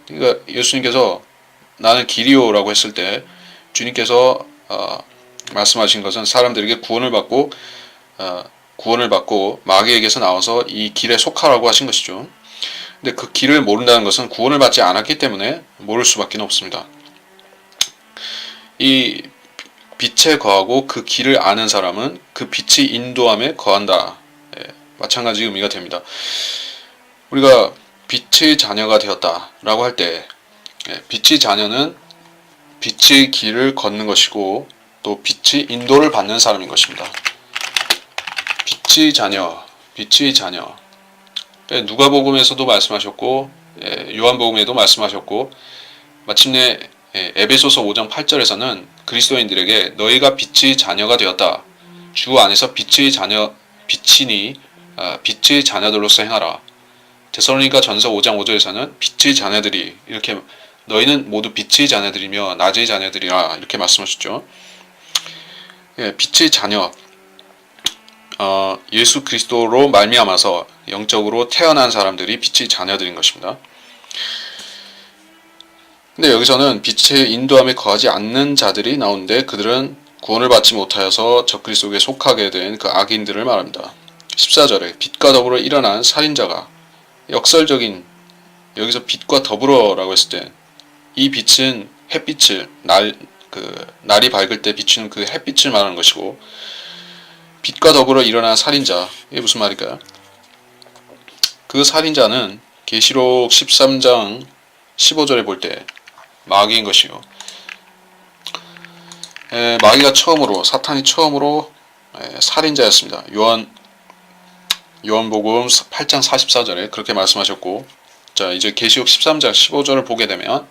그러니까 예수님께서 나는 길이요라고 했을 때 주님께서 말씀하신 것은 사람들에게 구원을 받고 마귀에게서 나와서 이 길에 속하라고 하신 것이죠. 근데 그 길을 모른다는 것은 구원을 받지 않았기 때문에 모를 수밖에 없습니다. 이 빛에 거하고 그 길을 아는 사람은 그 빛의 인도함에 거한다. 마찬가지 의미가 됩니다. 우리가 빛의 자녀가 되었다라고 할 때 빛의 자녀는 빛의 길을 걷는 것이고 또 빛의 인도를 받는 사람인 것입니다. 빛의 자녀. 누가복음에서도 말씀하셨고 요한복음에도 말씀하셨고 마침내 에베소서 5장 8절에서는 그리스도인들에게 너희가 빛의 자녀가 되었다. 주 안에서 빛의 자녀 빛이니 빛의 자녀들로서 행하라. 데살로니가 전서 5장 5절에서는 빛의 자녀들이 이렇게 너희는 모두 빛의 자녀들이며 낮의 자녀들이라 이렇게 말씀하셨죠. 빛의 자녀 예수 그리스도로 말미암아서 영적으로 태어난 사람들이 빛의 자녀들인 것입니다. 근데 여기서는 빛의 인도함에 거하지 않는 자들이 나오는데 그들은 구원을 받지 못하여서 적그리스도에 속하게 된 그 악인들을 말합니다. 14절에 빛과 더불어 일어난 살인자가 역설적인 여기서 빛과 더불어라고 했을 때 이 빛은 햇빛을 날이 밝을 때 비추는 그 햇빛을 말하는 것이고 빛과 더불어 일어난 살인자 이게 무슨 말일까요? 그 살인자는 계시록 13장 15절에 볼 때 마귀인 것이요. 마귀가 처음으로 사탄이 처음으로 살인자였습니다. 요한복음 8장 44절에 그렇게 말씀하셨고 자 이제 계시록 13장 15절을 보게 되면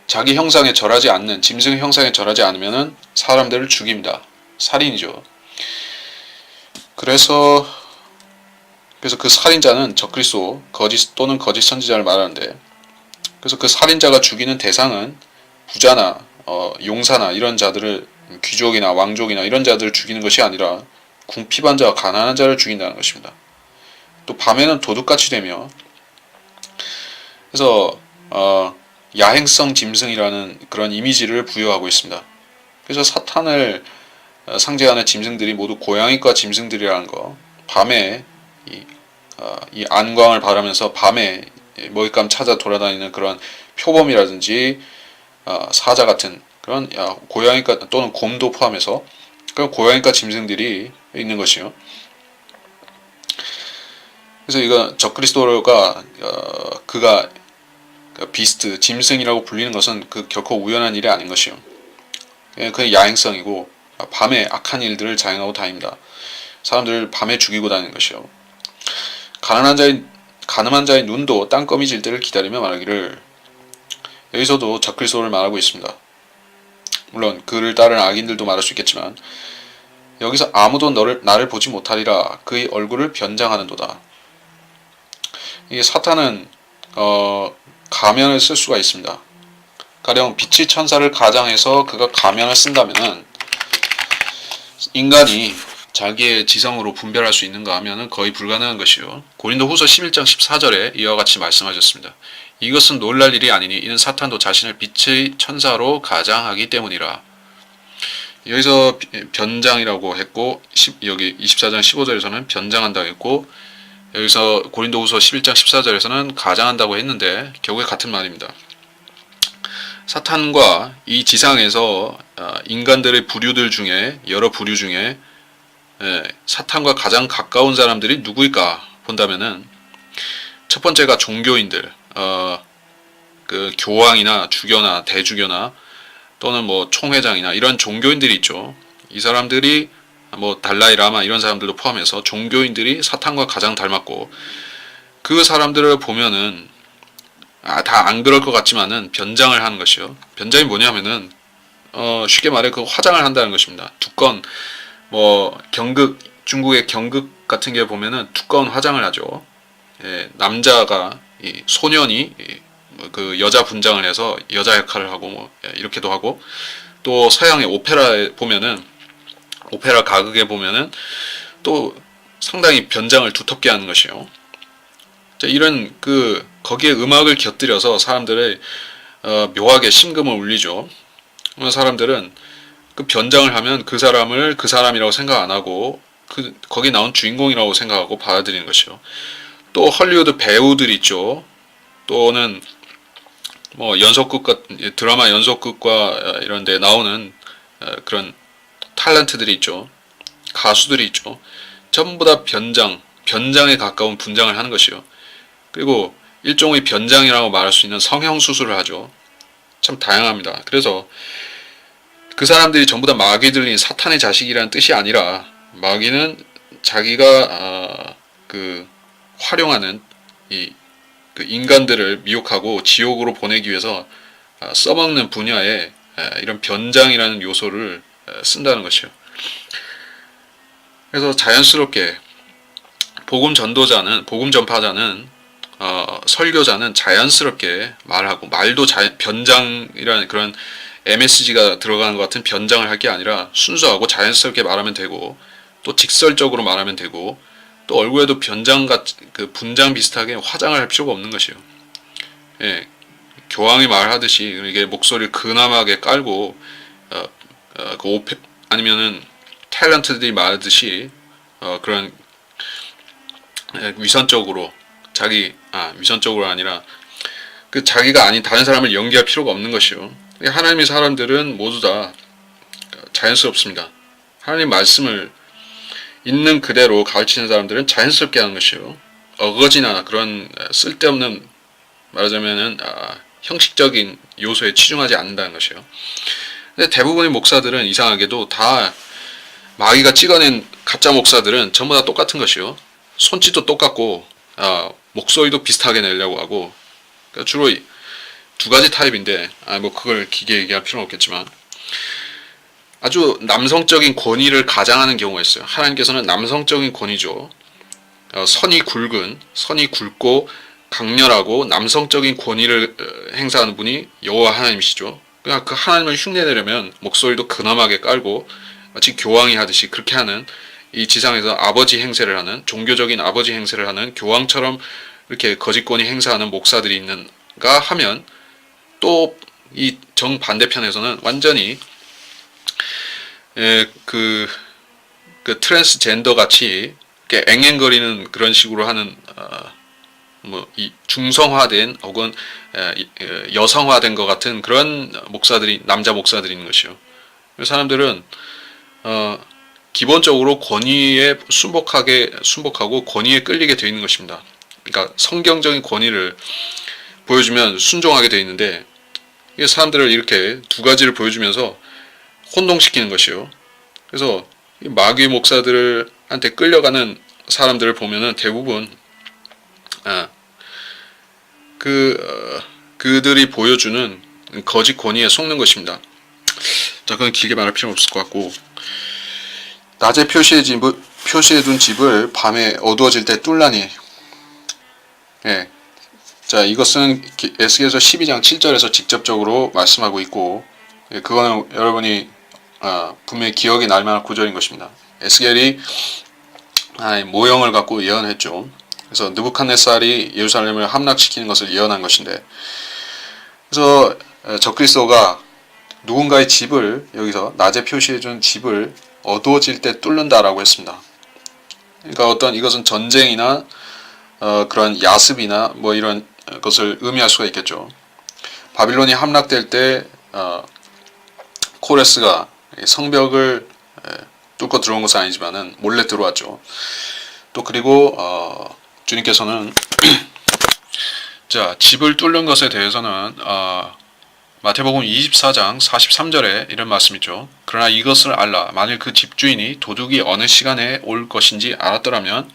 자기 형상에 절하지 않는 짐승의 형상에 절하지 않으면은 사람들을 죽입니다. 살인이죠. 그래서 그 살인자는 적그리스도 거짓 또는 거짓 선지자를 말하는데 그래서 그 살인자가 죽이는 대상은 부자나 용사나 이런 자들을 귀족이나 왕족이나 이런 자들을 죽이는 것이 아니라 궁핍한 자와 가난한 자를 죽인다는 것입니다. 또 밤에는 도둑같이 되며 그래서 야행성 짐승이라는 그런 이미지를 부여하고 있습니다. 그래서 사탄을 상징하는 짐승들이 모두 고양이과 짐승들이라는 거 밤에 이 안광을 바라면서 밤에 먹잇감 찾아 돌아다니는 그런 표범이라든지 사자 같은 그런 고양이과 또는 곰도 포함해서 그런 고양이과 짐승들이 있는 것이요. 그래서 이거 적그리스도가 그가 비스트 짐승이라고 불리는 것은 그 결코 우연한 일이 아닌 것이요. 그 야행성이고 밤에 악한 일들을 자행하고 다닙니다. 사람들을 밤에 죽이고 다니는 것이요. 가늠한 자의 눈도 땅거미질 때를 기다리며 말하기를 여기서도 적그리스도를 말하고 있습니다. 물론 그를 따르는 악인들도 말할 수 있겠지만 여기서 아무도 나를 보지 못하리라 그의 얼굴을 변장하는도다. 이게 사탄은 가면을 쓸 수가 있습니다. 가령 빛의 천사를 가장해서 그가 가면을 쓴다면은 인간이 자기의 지성으로 분별할 수 있는가 하면은 거의 불가능한 것이요. 고린도후서 11장 14절에 이와 같이 말씀하셨습니다. 이것은 놀랄 일이 아니니 이는 사탄도 자신을 빛의 천사로 가장하기 때문이라. 여기서 변장이라고 했고 여기 24장 15절에서는 변장한다고 했고 여기서 고린도후서 11장 14절에서는 가장한다고 했는데 결국에 같은 말입니다. 사탄과 이 지상에서 인간들의 부류들 중에 여러 부류 중에 사탄과 가장 가까운 사람들이 누구일까 본다면은 첫 번째가 종교인들, 그 교황이나 주교나 대주교나 또는 뭐 총회장이나 이런 종교인들이 있죠. 이 사람들이 뭐 달라이 라마 이런 사람들도 포함해서 종교인들이 사탄과 가장 닮았고 그 사람들을 보면은 다 안 그럴 것 같지만은 변장을 하는 것이요. 변장이 뭐냐면은 쉽게 말해 그 화장을 한다는 것입니다. 두꺼운 뭐 경극 중국의 경극 같은 게 보면은 두꺼운 화장을 하죠. 남자가 소년이 그 여자 분장을 해서 여자 역할을 하고 뭐 이렇게도 하고 또 서양의 오페라에 보면은 오페라 가극에 보면은 또 상당히 변장을 두텁게 하는 것이요. 이런 거기에 음악을 곁들여서 사람들의 묘하게 심금을 울리죠. 사람들은 그 변장을 하면 그 사람을 그 사람이라고 생각 안 하고 거기 나온 주인공이라고 생각하고 받아들이는 것이요. 또 헐리우드 배우들이 있죠. 또는 뭐 드라마 연속극과 이런 데 나오는 그런 탤런트들이 있죠. 가수들이 있죠. 전부 다 변장에 가까운 분장을 하는 것이요. 그리고 일종의 변장이라고 말할 수 있는 성형수술을 하죠. 참 다양합니다. 그래서 그 사람들이 전부 다 마귀 들린 사탄의 자식이라는 뜻이 아니라 마귀는 자기가 활용하는 이 그 인간들을 미혹하고 지옥으로 보내기 위해서 써먹는 분야에 이런 변장이라는 요소를 쓴다는 것이요. 그래서 자연스럽게 복음 전도자는, 복음 전파자는, 설교자는 자연스럽게 말하고, 말도 변장이라는 그런 MSG가 들어가는 것 같은 변장을 할 게 아니라 순수하고 자연스럽게 말하면 되고, 또 직설적으로 말하면 되고, 또 얼굴에도 그 분장 비슷하게 화장을 할 필요가 없는 것이요. 예, 교황이 말하듯이 이게 목소리를 근엄하게 깔고, 아니면은 탤런트들이 말하듯이 그런 위선적으로 위선적으로 아니라 그 자기가 아닌 다른 사람을 연기할 필요가 없는 것이요. 하나님의 사람들은 모두 다 자연스럽습니다. 하나님 말씀을 있는 그대로 가르치는 사람들은 자연스럽게 하는 것이요. 어거지나 그런 쓸데없는, 말하자면은 형식적인 요소에 치중하지 않는다는 것이요. 근데 대부분의 목사들은 이상하게도 다 마귀가 찍어낸 가짜 목사들은 전부 다 똑같은 것이요. 손짓도 똑같고 목소리도 비슷하게 내려고 하고, 그러니까 주로 두 가지 타입인데 뭐 그걸 기계 얘기할 필요는 없겠지만, 아주 남성적인 권위를 가장하는 경우가 있어요. 하나님께서는 남성적인 권위죠. 선이 굵고 강렬하고 남성적인 권위를 행사하는 분이 여호와 하나님이시죠. 그러니까 그 하나님을 흉내내려면 목소리도 근엄하게 깔고 마치 교황이 하듯이 그렇게 하는, 이 지상에서 아버지 행세를 하는, 종교적인 아버지 행세를 하는 교황처럼 이렇게 거짓권위 행사하는 목사들이 있는가 하면, 또 이 정반대편에서는 완전히 그 트랜스젠더 같이 이렇게 앵앵거리는 그런 식으로 하는 이 중성화된 혹은 여성화된 것 같은 그런 남자 목사들이 있는 것이요. 사람들은 기본적으로 권위에 순복하고 권위에 끌리게 되어 있는 것입니다. 그러니까 성경적인 권위를 보여주면 순종하게 되어 있는데, 사람들을 이렇게 두 가지를 보여주면서 혼동시키는 것이요. 그래서 마귀 목사들한테 끌려가는 사람들을 보면은 대부분 그들이 보여주는 거짓 권위에 속는 것입니다. 자, 그건 길게 말할 필요는 없을 것 같고, 낮에 표시해둔 집을 밤에 어두워질 때 뚫라니. 예. 자, 이것은 에스겔서 12장 7절에서 직접적으로 말씀하고 있고, 그거는 여러분이 분명히 기억이 날 만한 구절인 것입니다. 에스겔이 모형을 갖고 예언했죠. 그래서 느부갓네살이 예루살렘을 함락시키는 것을 예언한 것인데, 그래서 적그리스도가 누군가의 집을, 여기서 낮에 표시해준 집을 어두워질 때 뚫는다라고 했습니다. 그러니까 이것은 전쟁이나 그런 야습이나 뭐 이런 것을 의미할 수가 있겠죠. 바빌론이 함락될 때 코레스가 성벽을 뚫고 들어온 것은 아니지만은 몰래 들어왔죠. 또 그리고 주님께서는 자, 집을 뚫는 것에 대해서는 마태복음 24장 43절에 이런 말씀이 있죠. 그러나 이것을 알라. 만일 그 집주인이 도둑이 어느 시간에 올 것인지 알았더라면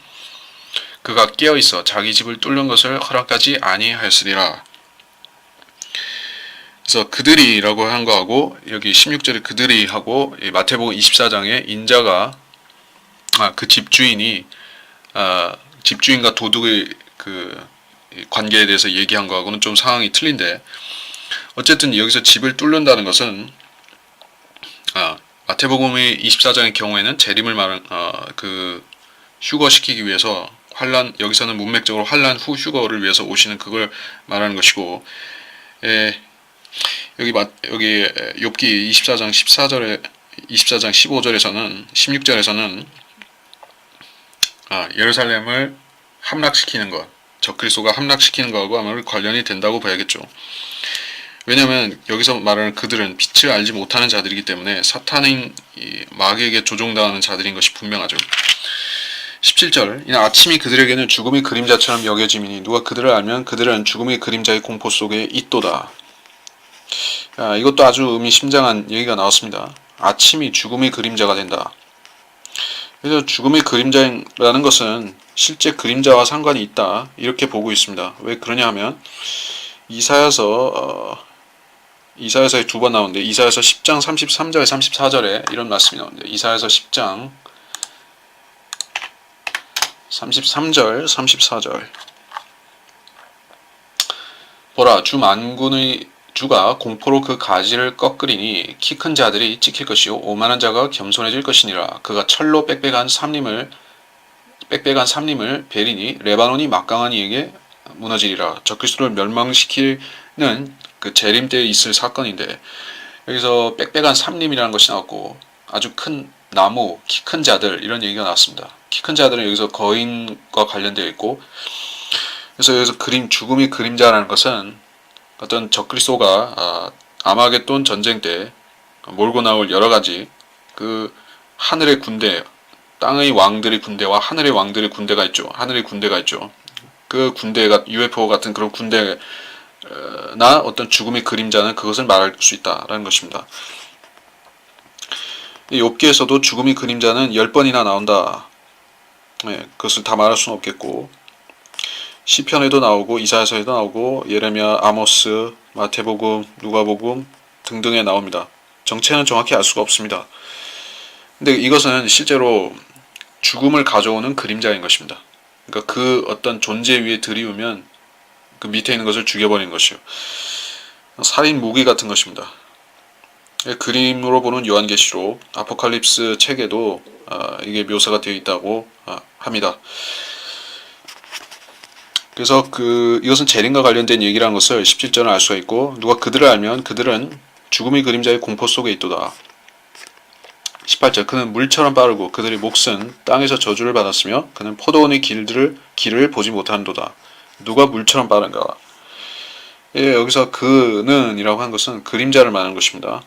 그가 깨어있어 자기 집을 뚫는 것을 허락하지 아니하였으리라. 그래서 그들이라고 한 거하고, 여기 16절에 그들이 하고, 마태복음 24장에 인자가 그 집주인이 집주인과 도둑의 그 관계에 대해서 얘기한 거하고는 좀 상황이 틀린데, 어쨌든 여기서 집을 뚫는다는 것은 마태복음의 24장의 경우에는 재림을 휴거시키기 위해서 여기서는 문맥적으로 환란 후 휴거를 위해서 오시는 그걸 말하는 것이고, 여기 욥기 24장 15절에서는 16절에서는 예루살렘을 함락시키는 것, 적그리스도가 함락시키는 것하고 아마 관련이 된다고 봐야겠죠. 왜냐하면 여기서 말하는 그들은 빛을 알지 못하는 자들이기 때문에 사탄인 마귀에게 조종당하는 자들인 것이 분명하죠. 17절, 이는 아침이 그들에게는 죽음의 그림자처럼 여겨짐이니 누가 그들을 알면 그들은 죽음의 그림자의 공포 속에 있도다. 이것도 아주 의미심장한 얘기가 나왔습니다. 아침이 죽음의 그림자가 된다. 그래서 죽음의 그림자라는 것은 실제 그림자와 상관이 있다 이렇게 보고 있습니다. 왜 그러냐 하면 이사야서에 두 번 나오는데 이사야서 10장 33절 34절에 이런 말씀이 나오는데 이사야서 10장 33절 34절 보라 주 만군의 주가 공포로 그 가지를 꺾으리니 키 큰 자들이 찍힐 것이요 오만한 자가 겸손해질 것이니라. 그가 철로 빽빽한 삼림을 베리니 레바논이 막강한 이에게 무너지리라. 적그리스도를 멸망시키는 그 재림 때에 있을 사건인데 여기서 빽빽한 삼림이라는 것이 나왔고 아주 큰 나무, 키 큰 자들 이런 얘기가 나왔습니다. 키 큰 자들은 여기서 거인과 관련되어 있고 그래서 여기서 죽음의 그림자라는 것은 어떤 적그리스도가 아마겟돈 전쟁 때 몰고 나올 여러 가지 그 하늘의 군대, 땅의 왕들의 군대와 하늘의 왕들의 군대가 있죠. 하늘의 군대가 있죠. 그 군대가 UFO 같은 그런 군대나 어떤 죽음의 그림자는 그것을 말할 수 있다라는 것입니다. 이 욥기에서도 죽음의 그림자는 10번이나 나온다. 그것을 다 말할 수는 없겠고 시편에도 나오고 이사야서에도 나오고 예레미야, 아모스, 마태복음, 누가복음 등등에 나옵니다. 정체는 정확히 알 수가 없습니다. 근데 이것은 실제로 죽음을 가져오는 그림자인 것입니다. 그러니까 그 어떤 존재 위에 들이우면 그 밑에 있는 것을 죽여버리는 것이요. 살인 무기 같은 것입니다. 그림으로 보는 요한계시록, 아포칼립스 책에도 이게 묘사가 되어 있다고 합니다. 그래서 이것은 재림과 관련된 얘기라는 것을 17절은 알 수가 있고 누가 그들을 알면 그들은 죽음의 그림자의 공포 속에 있도다. 18절 그는 물처럼 빠르고 그들의 몫은 땅에서 저주를 받았으며 그는 포도원의 길을 보지 못하는도다. 누가 물처럼 빠른가? 여기서 그는 이라고 한 것은 그림자를 말하는 것입니다.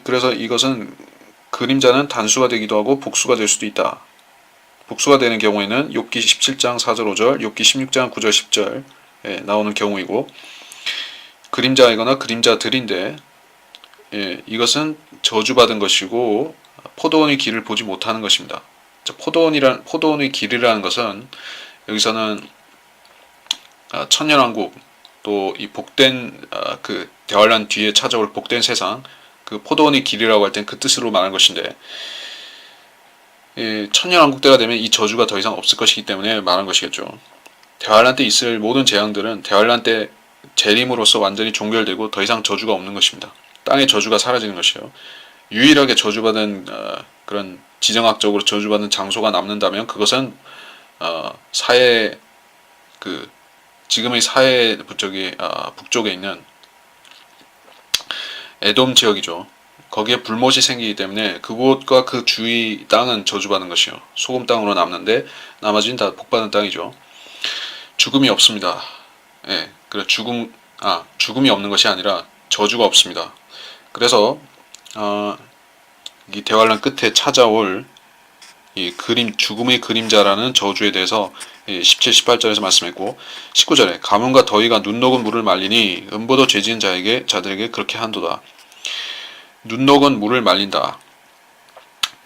그래서 이것은 그림자는 단수가 되기도 하고 복수가 될 수도 있다. 복수가 되는 경우에는 욥기 17장 4절 5절, 욥기 16장 9절 10절 나오는 경우이고 그림자이거나 그림자들인데 이것은 저주받은 것이고 포도원의 길을 보지 못하는 것입니다. 포도원의 길이라는 것은 여기서는 천년왕국 또 이 복된 그 대환란 뒤에 찾아올 복된 세상 그 포도원의 길이라고 할 땐 그 뜻으로 말하는 것인데 천년왕국 때가 되면 이 저주가 더 이상 없을 것이기 때문에 말한 것이겠죠. 대환란 때 있을 모든 재앙들은 대환란 때 재림으로써 완전히 종결되고 더 이상 저주가 없는 것입니다. 땅의 저주가 사라지는 것이요. 유일하게 저주받은 그런 지정학적으로 저주받은 장소가 남는다면 그것은 사해 지금의 사해 북쪽에 있는 에돔 지역이죠. 거기에 불못이 생기기 때문에 그곳과 그 주위 땅은 저주받는 것이요. 소금 땅으로 남는데 나머지는 다 복받은 땅이죠. 죽음이 없습니다. 그래 죽음이 없는 것이 아니라 저주가 없습니다. 그래서 이 대환란 끝에 찾아올 이 죽음의 그림자라는 저주에 대해서 17, 18절에서 말씀했고 19절에 가뭄과 더위가 눈 녹은 물을 말리니 음보도 죄지은 자들에게 그렇게 한도다. 눈 녹은 물을 말린다.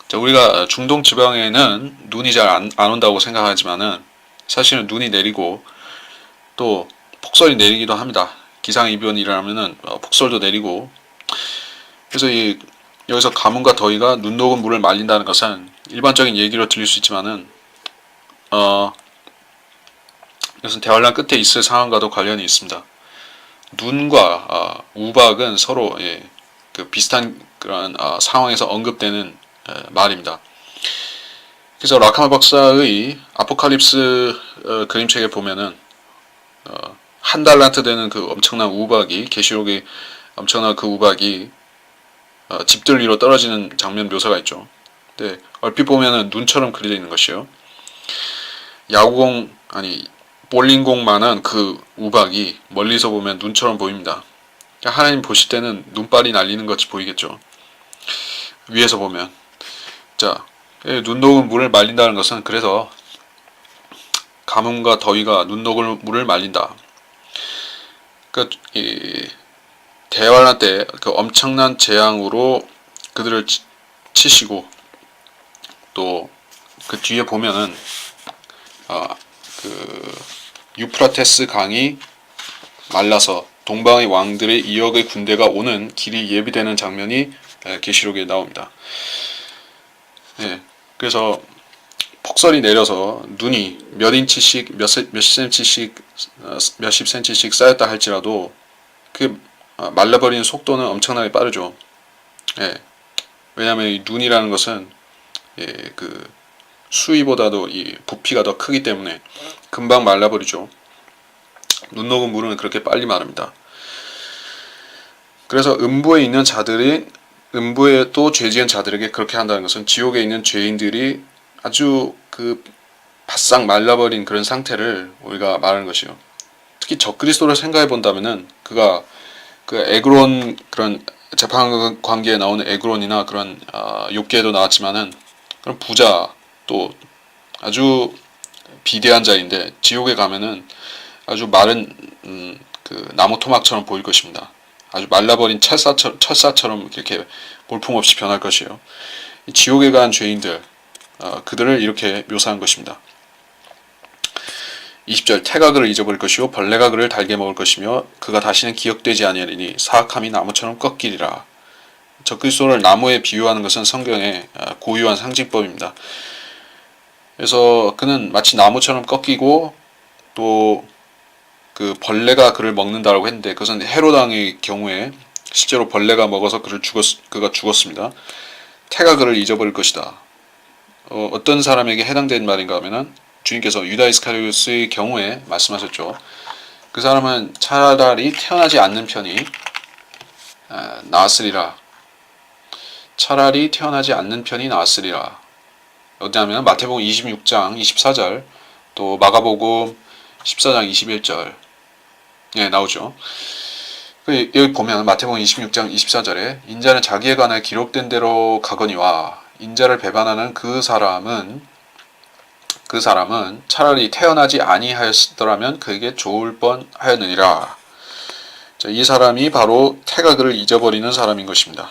자, 우리가 중동 지방에는 눈이 잘 안 온다고 생각하지만은 사실은 눈이 내리고 또 폭설이 내리기도 합니다. 기상이변이 일어나면은 폭설도 내리고 그래서 여기서 가뭄과 더위가 눈 녹은 물을 말린다는 것은 일반적인 얘기로 들릴 수 있지만은 이것은 대환란 끝에 있을 상황과도 관련이 있습니다. 눈과 우박은 서로 그 비슷한 그런 상황에서 언급되는 말입니다. 그래서 라카마 박사의 아포칼립스 그림책에 보면은 한 달란트 되는 그 엄청난 우박이 계시록의 엄청난 그 우박이 집들 위로 떨어지는 장면 묘사가 있죠. 근데 얼핏 보면은 눈처럼 그려져 있는 것이요. 볼링공만한 그 우박이 멀리서 보면 눈처럼 보입니다. 하나님 보실 때는 눈발이 날리는 것이 보이겠죠. 위에서 보면. 자, 눈 녹은 물을 말린다는 것은 그래서 가뭄과 더위가 눈 녹은 물을 말린다. 그러니까 대환란 때 그 엄청난 재앙으로 그들을 치시고 또 그 뒤에 보면은 그 유프라테스 강이 말라서 동방의 왕들의 2억의 군대가 오는 길이 예비되는 장면이 계시록에 나옵니다. 예, 그래서 폭설이 내려서 눈이 몇 인치씩 몇십 센치씩 쌓였다 할지라도 그 말라버리는 속도는 엄청나게 빠르죠. 예, 왜냐하면 이 눈이라는 것은 그 수위보다도 이 부피가 더 크기 때문에 금방 말라버리죠. 눈 녹은 물은 그렇게 빨리 마릅니다. 그래서 음부에 있는 자들이 음부에 또 죄 지은 자들에게 그렇게 한다는 것은 지옥에 있는 죄인들이 아주 그 바싹 말라버린 그런 상태를 우리가 말하는 것이요. 특히 적그리스도를 생각해 본다면은 그가 그 에그론 그런 재판 관계에 나오는 에그론이나 그런 욥기에도 나왔지만은 그런 부자 또 아주 비대한 자인데 지옥에 가면은 아주 마른 그 나무 토막처럼 보일 것입니다. 아주 말라버린 철사처럼 이렇게 볼품없이 변할 것이에요. 지옥에 간 죄인들 그들을 이렇게 묘사한 것입니다. 20절 태가 그를 잊어버릴 것이요 벌레가 그를 달게 먹을 것이며 그가 다시는 기억되지 아니하리니 사악함이 나무처럼 꺾이리라. 적그리스도를 나무에 비유하는 것은 성경의 고유한 상징법입니다. 그래서 그는 마치 나무처럼 꺾이고 또 그 벌레가 그를 먹는다라고 했는데 그것은 헤롯 왕의 경우에 실제로 벌레가 먹어서 그가 죽었습니다. 태가 그를 잊어버릴 것이다. 어떤 사람에게 해당되는 말인가 하면은 주님께서 유다 이스카리오스의 경우에 말씀하셨죠. 그 사람은 차라리 태어나지 않는 편이 나았으리라. 차라리 태어나지 않는 편이 나았으리라. 어디냐면 마태복음 26장 24절 또 마가복음 14장 21절 예, 나오죠. 여기 보면 마태복음 26장 24절에 인자는 자기에 관하여 기록된 대로 가거니와 인자를 배반하는 그 사람은 차라리 태어나지 아니하였더라면 그에게 좋을 뻔하였느니라. 자, 이 사람이 바로 태가 그를 잊어버리는 사람인 것입니다.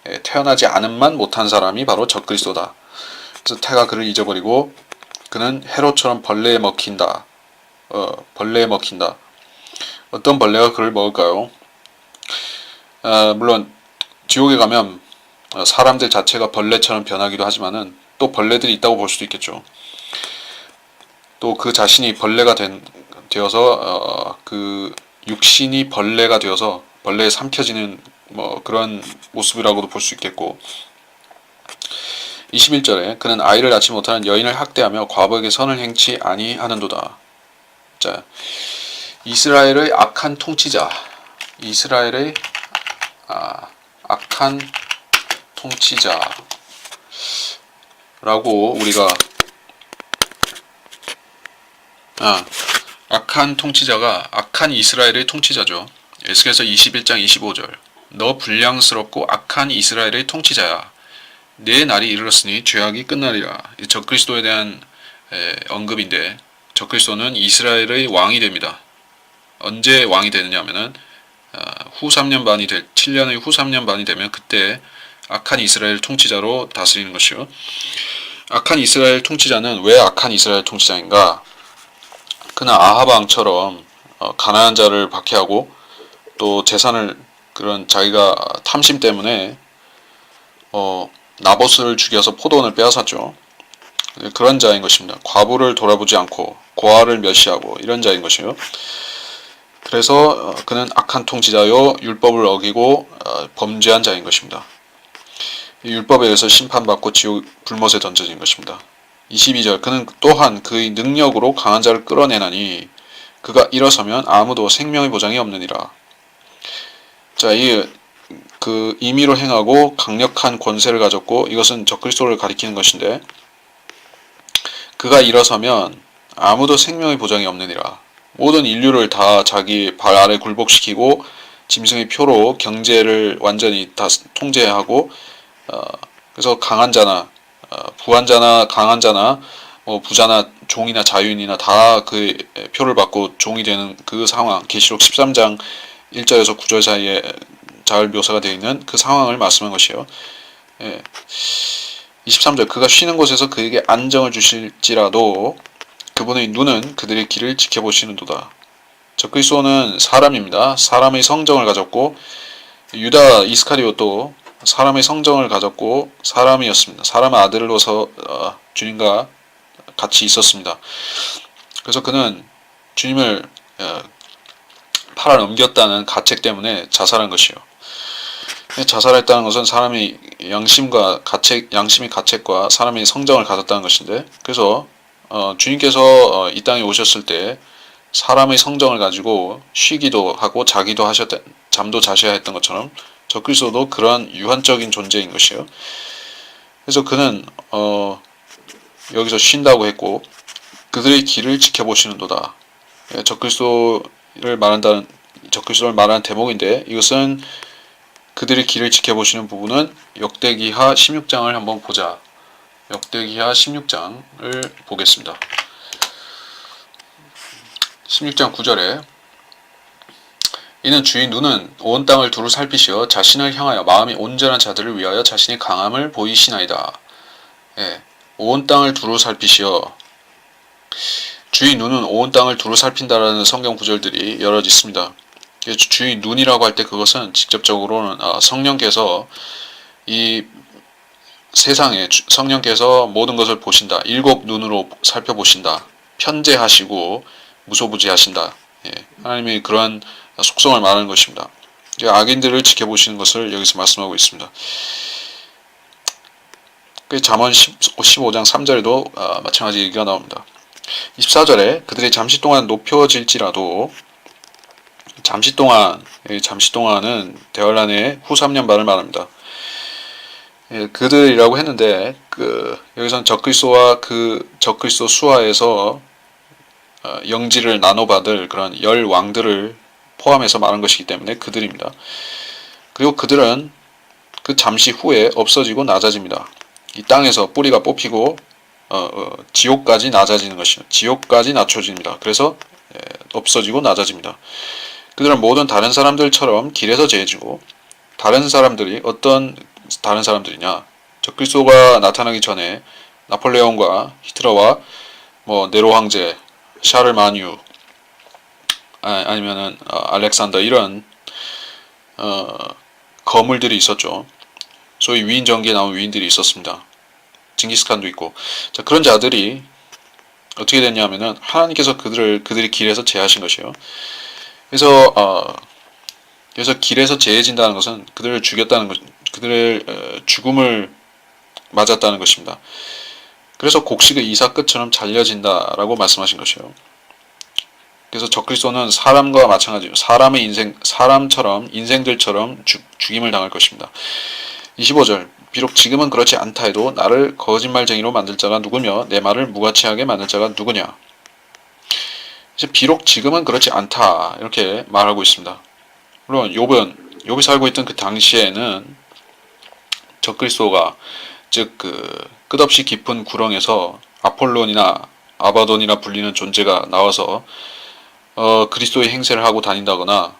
예, 태어나지 않음만 못한 사람이 바로 적그리스도다. 그래서 태가 그를 잊어버리고 그는 헤롯처럼 벌레에 먹힌다. 벌레에 먹힌다. 어떤 벌레가 그를 먹을까요? 물론 지옥에 가면 사람들 자체가 벌레처럼 변하기도 하지만은 또 벌레들이 있다고 볼 수도 있겠죠. 또 그 자신이 벌레가 되어서 그 육신이 벌레가 되어서 벌레에 삼켜지는 뭐 그런 모습이라고도 볼 수 있겠고 21절에 그는 아이를 낳지 못하는 여인을 학대하며 과부에게 선을 행치 아니하는도다. 자, 이스라엘의 악한 통치자, 이스라엘의 악한 통치자라고 우리가 악한 통치자가 악한 이스라엘의 통치자죠. 에스겔서 21장 25절 너 불량스럽고 악한 이스라엘의 통치자야. 내 날이 이르렀으니 죄악이 끝나리라. 적그리스도에 대한 언급인데 적그리스도는 이스라엘의 왕이 됩니다. 언제 왕이 되느냐 하면은 후 3년 반이 7년의 후 3년 반이 되면 그때 악한 이스라엘 통치자로 다스리는 것이요. 악한 이스라엘 통치자는 왜 악한 이스라엘 통치자인가? 그는 아합 왕처럼 가난한 자를 박해하고 또 재산을 그런 자기가 탐심 때문에 나봇을 죽여서 포도원을 빼앗았죠. 그런 자인 것입니다. 과부를 돌아보지 않고 고아를 멸시하고 이런 자인 것이요. 그래서 그는 악한 통치자요 율법을 어기고 범죄한 자인 것입니다. 율법에 의해서 심판받고 지옥 불못에 던져진 것입니다. 22절 그는 또한 그의 능력으로 강한 자를 끌어내나니 그가 일어서면 아무도 생명의 보장이 없느니라. 자, 그 임의로 행하고 강력한 권세를 가졌고 이것은 적그리스도를 가리키는 것인데 그가 일어서면 아무도 생명의 보장이 없느니라. 모든 인류를 다 자기 발 아래 굴복시키고 짐승의 표로 경제를 완전히 다 통제하고 그래서 강한 자나 부한 자나 강한 자나 부자나 종이나 자유인이나 다 그 표를 받고 종이 되는 그 상황 계시록 13장 1절에서 9절 사이에 잘 묘사가 되어 있는 그 상황을 말씀한 것이에요. 예. 23절 그가 쉬는 곳에서 그에게 안정을 주실지라도 그분의 눈은 그들의 길을 지켜보시는도다. 적그리스도는 사람입니다. 사람의 성정을 가졌고 유다 이스카리옷도 사람의 성정을 가졌고 사람이었습니다. 사람의 아들로서 주님과 같이 있었습니다. 그래서 그는 주님을 팔아 넘겼다는 가책 때문에 자살한 것이요. 자살했다는 것은 사람의 양심의 가책과 사람의 성정을 가졌다는 것인데, 그래서 주님께서 이 땅에 오셨을 때 사람의 성정을 가지고 쉬기도 하고 자기도 잠도 자셔야 했던 것처럼 적그리스도도 그러한 유한적인 존재인 것이요. 그래서 그는 여기서 쉰다고 했고 그들의 길을 지켜보시는도다. 적그리스도를 말하는 대목인데, 이것은 그들의 길을 지켜보시는 부분은 역대기하 16장을 한번 보자. 역대기하 16장을 보겠습니다. 16장 9절에 이는 주의 눈은 온 땅을 두루 살피시어 자신을 향하여 마음이 온전한 자들을 위하여 자신의 강함을 보이시나이다. 온 땅을 두루 살피시어, 주의 눈은 온 땅을 두루 살핀다라는 성경 구절들이 여럿 있습니다. 주의 눈이라고 할 때 그것은 직접적으로는 성령께서 이 세상에 성령께서 모든 것을 보신다. 일곱 눈으로 살펴보신다. 편재하시고 무소부지하신다. 하나님이 그러한 속성을 말하는 것입니다. 악인들을 지켜보시는 것을 여기서 말씀하고 있습니다. 잠언 15장 3절에도 마찬가지 얘기가 나옵니다. 24절에 그들이 잠시 동안 높여질지라도, 잠시 동안은 대환란의 후 3년 반을 말합니다. 그들이라고 했는데 여기서는 적그리스도와 그 적그리스도 수하에서 영지를 나눠받을 그런 열 왕들을 포함해서 말한 것이기 때문에 그들입니다. 그리고 그들은 그 잠시 후에 없어지고 낮아집니다. 이 땅에서 뿌리가 뽑히고 지옥까지 낮아지는 것입니다. 지옥까지 낮춰집니다. 그래서 없어지고 낮아집니다. 그들은 모든 다른 사람들처럼 길에서 재해지고, 다른 사람들이 어떤 다른 사람들이냐? 적그리스도가 나타나기 전에 나폴레옹과 히틀러와 네로 황제, 샤를마뉴, 아니면은 알렉산더, 이런 거물들이 있었죠. 소위 위인 전기에 나온 위인들이 있었습니다. 징기스칸도 있고. 자, 그런 자들이 어떻게 됐냐면은 하나님께서 그들이 길에서 제하신 것이에요. 그래서 길에서 제해진다는 것은 그들을 죽였다는 것, 그들의 죽음을 맞았다는 것입니다. 그래서 곡식의 이삭 끝처럼 잘려진다라고 말씀하신 것이에요. 그래서 적그리스도는 사람과 마찬가지로 사람처럼 인생들처럼 죽임을 당할 것입니다. 25절 비록 지금은 그렇지 않다 해도 나를 거짓말쟁이로 만들 자가 누구며 내 말을 무가치하게 만들 자가 누구냐. 이제 비록 지금은 그렇지 않다 이렇게 말하고 있습니다. 물론 욥이 살고 있던 그 당시에는 적그리스도가 즉 끝없이 깊은 구렁에서 아폴론이나 아바돈이나 불리는 존재가 나와서 그리스도의 행세를 하고 다닌다거나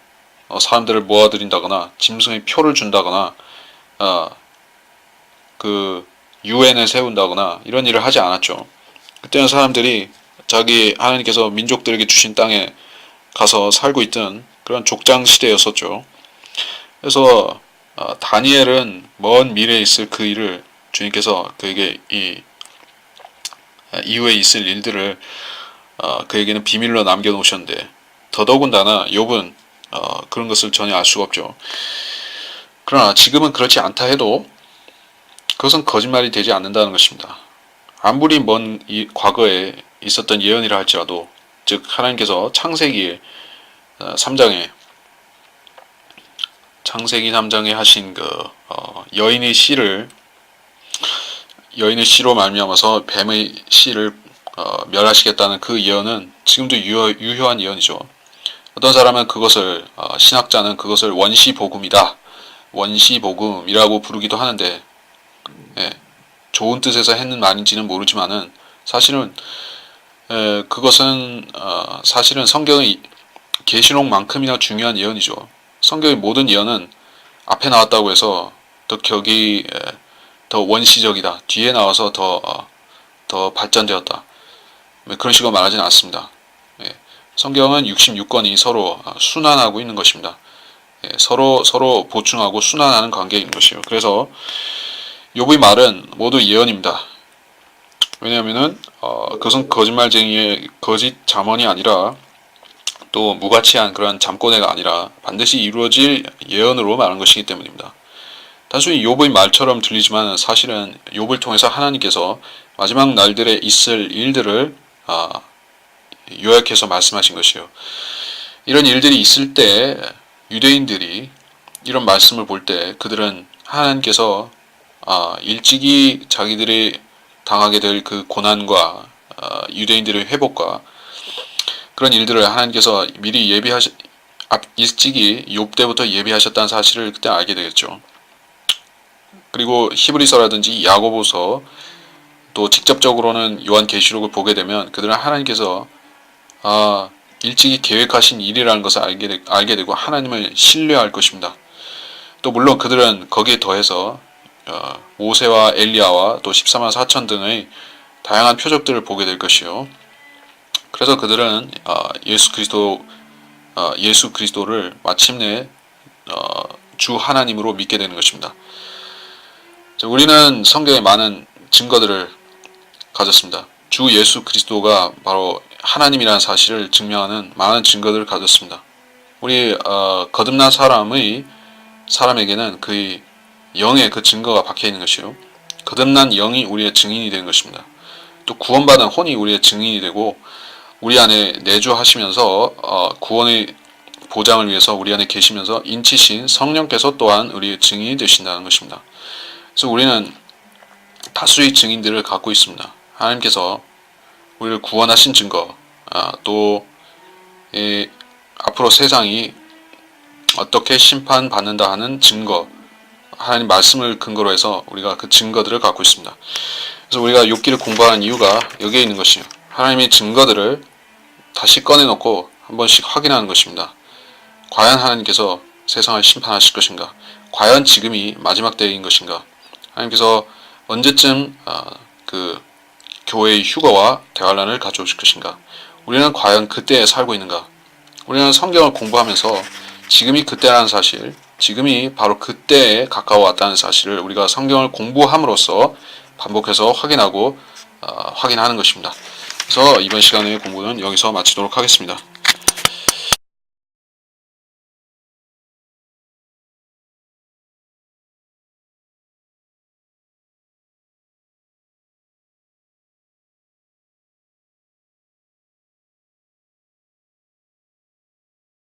사람들을 모아들인다거나 짐승의 표를 준다거나 유엔을 세운다거나 이런 일을 하지 않았죠. 그때는 사람들이 하나님께서 민족들에게 주신 땅에 가서 살고 있던 그런 족장 시대였었죠. 그래서 다니엘은 먼 미래에 있을 그 일을 주님께서 그에게 이후에 있을 일들을 그에게는 비밀로 남겨놓으셨는데, 더더군다나 욥은 그런 것을 전혀 알 수가 없죠. 그러나 지금은 그렇지 않다 해도 그것은 거짓말이 되지 않는다는 것입니다. 아무리 먼 과거에 있었던 예언이라 할지라도, 즉 하나님께서 창세기 3장에 하신 여인의 씨로 말미암아서 뱀의 씨를 멸하시겠다는 그 예언은 지금도 유효한 예언이죠. 어떤 사람은 그것을 신학자는 그것을 원시복음이라고 부르기도 하는데, 좋은 뜻에서 했는 말인지는 모르지만은 사실은 그것은 사실은 성경의 계시록만큼이나 중요한 예언이죠. 성경의 모든 예언은 앞에 나왔다고 해서 더 더 원시적이다. 뒤에 나와서 더 발전되었다. 그런 식으로 말하지는 않습니다. 성경은 66권이 서로 순환하고 있는 것입니다. 서로 보충하고 순환하는 관계인 것이에요. 그래서 욥의 말은 모두 예언입니다. 왜냐하면은 그것은 거짓말쟁이의 거짓 잠언이 아니라 또 무가치한 그런 잠꼬대가 아니라 반드시 이루어질 예언으로 말한 것이기 때문입니다. 단순히 욥의 말처럼 들리지만 사실은 욥을 통해서 하나님께서 마지막 날들에 있을 일들을 요약해서 말씀하신 것이에요. 이런 일들이 있을 때 유대인들이 이런 말씀을 볼 때 그들은 하나님께서 일찍이 자기들이 당하게 될 그 고난과 유대인들의 회복과 그런 일들을 하나님께서 미리 일찍이 욥 때부터 예비하셨다는 사실을 그때 알게 되겠죠. 그리고 히브리서라든지 야고보서 또 직접적으로는 요한계시록을 보게 되면 그들은 하나님께서 일찍이 계획하신 일이라는 것을 알게 되고 하나님을 신뢰할 것입니다. 또 물론 그들은 거기에 더해서 모세와 엘리야와 또 14만 4천 등의 다양한 표적들을 보게 될 것이요. 그래서 그들은 예수 그리스도를 마침내 주 하나님으로 믿게 되는 것입니다. 우리는 성경에 많은 증거들을 가졌습니다. 주 예수 그리스도가 바로 하나님이라는 사실을 증명하는 많은 증거들을 가졌습니다. 우리 거듭난 사람에게는 그의 영의 그 증거가 박혀 있는 것이요. 거듭난 영이 우리의 증인이 되는 것입니다. 또 구원받은 혼이 우리의 증인이 되고 우리 안에 내주하시면서 구원의 보장을 위해서 우리 안에 계시면서 인치신 성령께서 또한 우리의 증인이 되신다는 것입니다. 그래서 우리는 다수의 증인들을 갖고 있습니다. 하나님께서 우리를 구원하신 증거, 또 앞으로 세상이 어떻게 심판받는다 하는 증거, 하나님 말씀을 근거로 해서 우리가 그 증거들을 갖고 있습니다. 그래서 우리가 욥기를 공부하는 이유가 여기에 있는 것이에요. 하나님의 증거들을 다시 꺼내놓고 한 번씩 확인하는 것입니다. 과연 하나님께서 세상을 심판하실 것인가? 과연 지금이 마지막 때인 것인가? 하나님께서 언제쯤 그 교회의 휴거와 대환란을 가져오실 것인가? 우리는 과연 그때에 살고 있는가? 우리는 성경을 공부하면서 지금이 그때라는 사실, 지금이 바로 그때에 가까워 왔다는 사실을 우리가 성경을 공부함으로써 반복해서 확인하는 것입니다. 그래서 이번 시간의 공부는 여기서 마치도록 하겠습니다.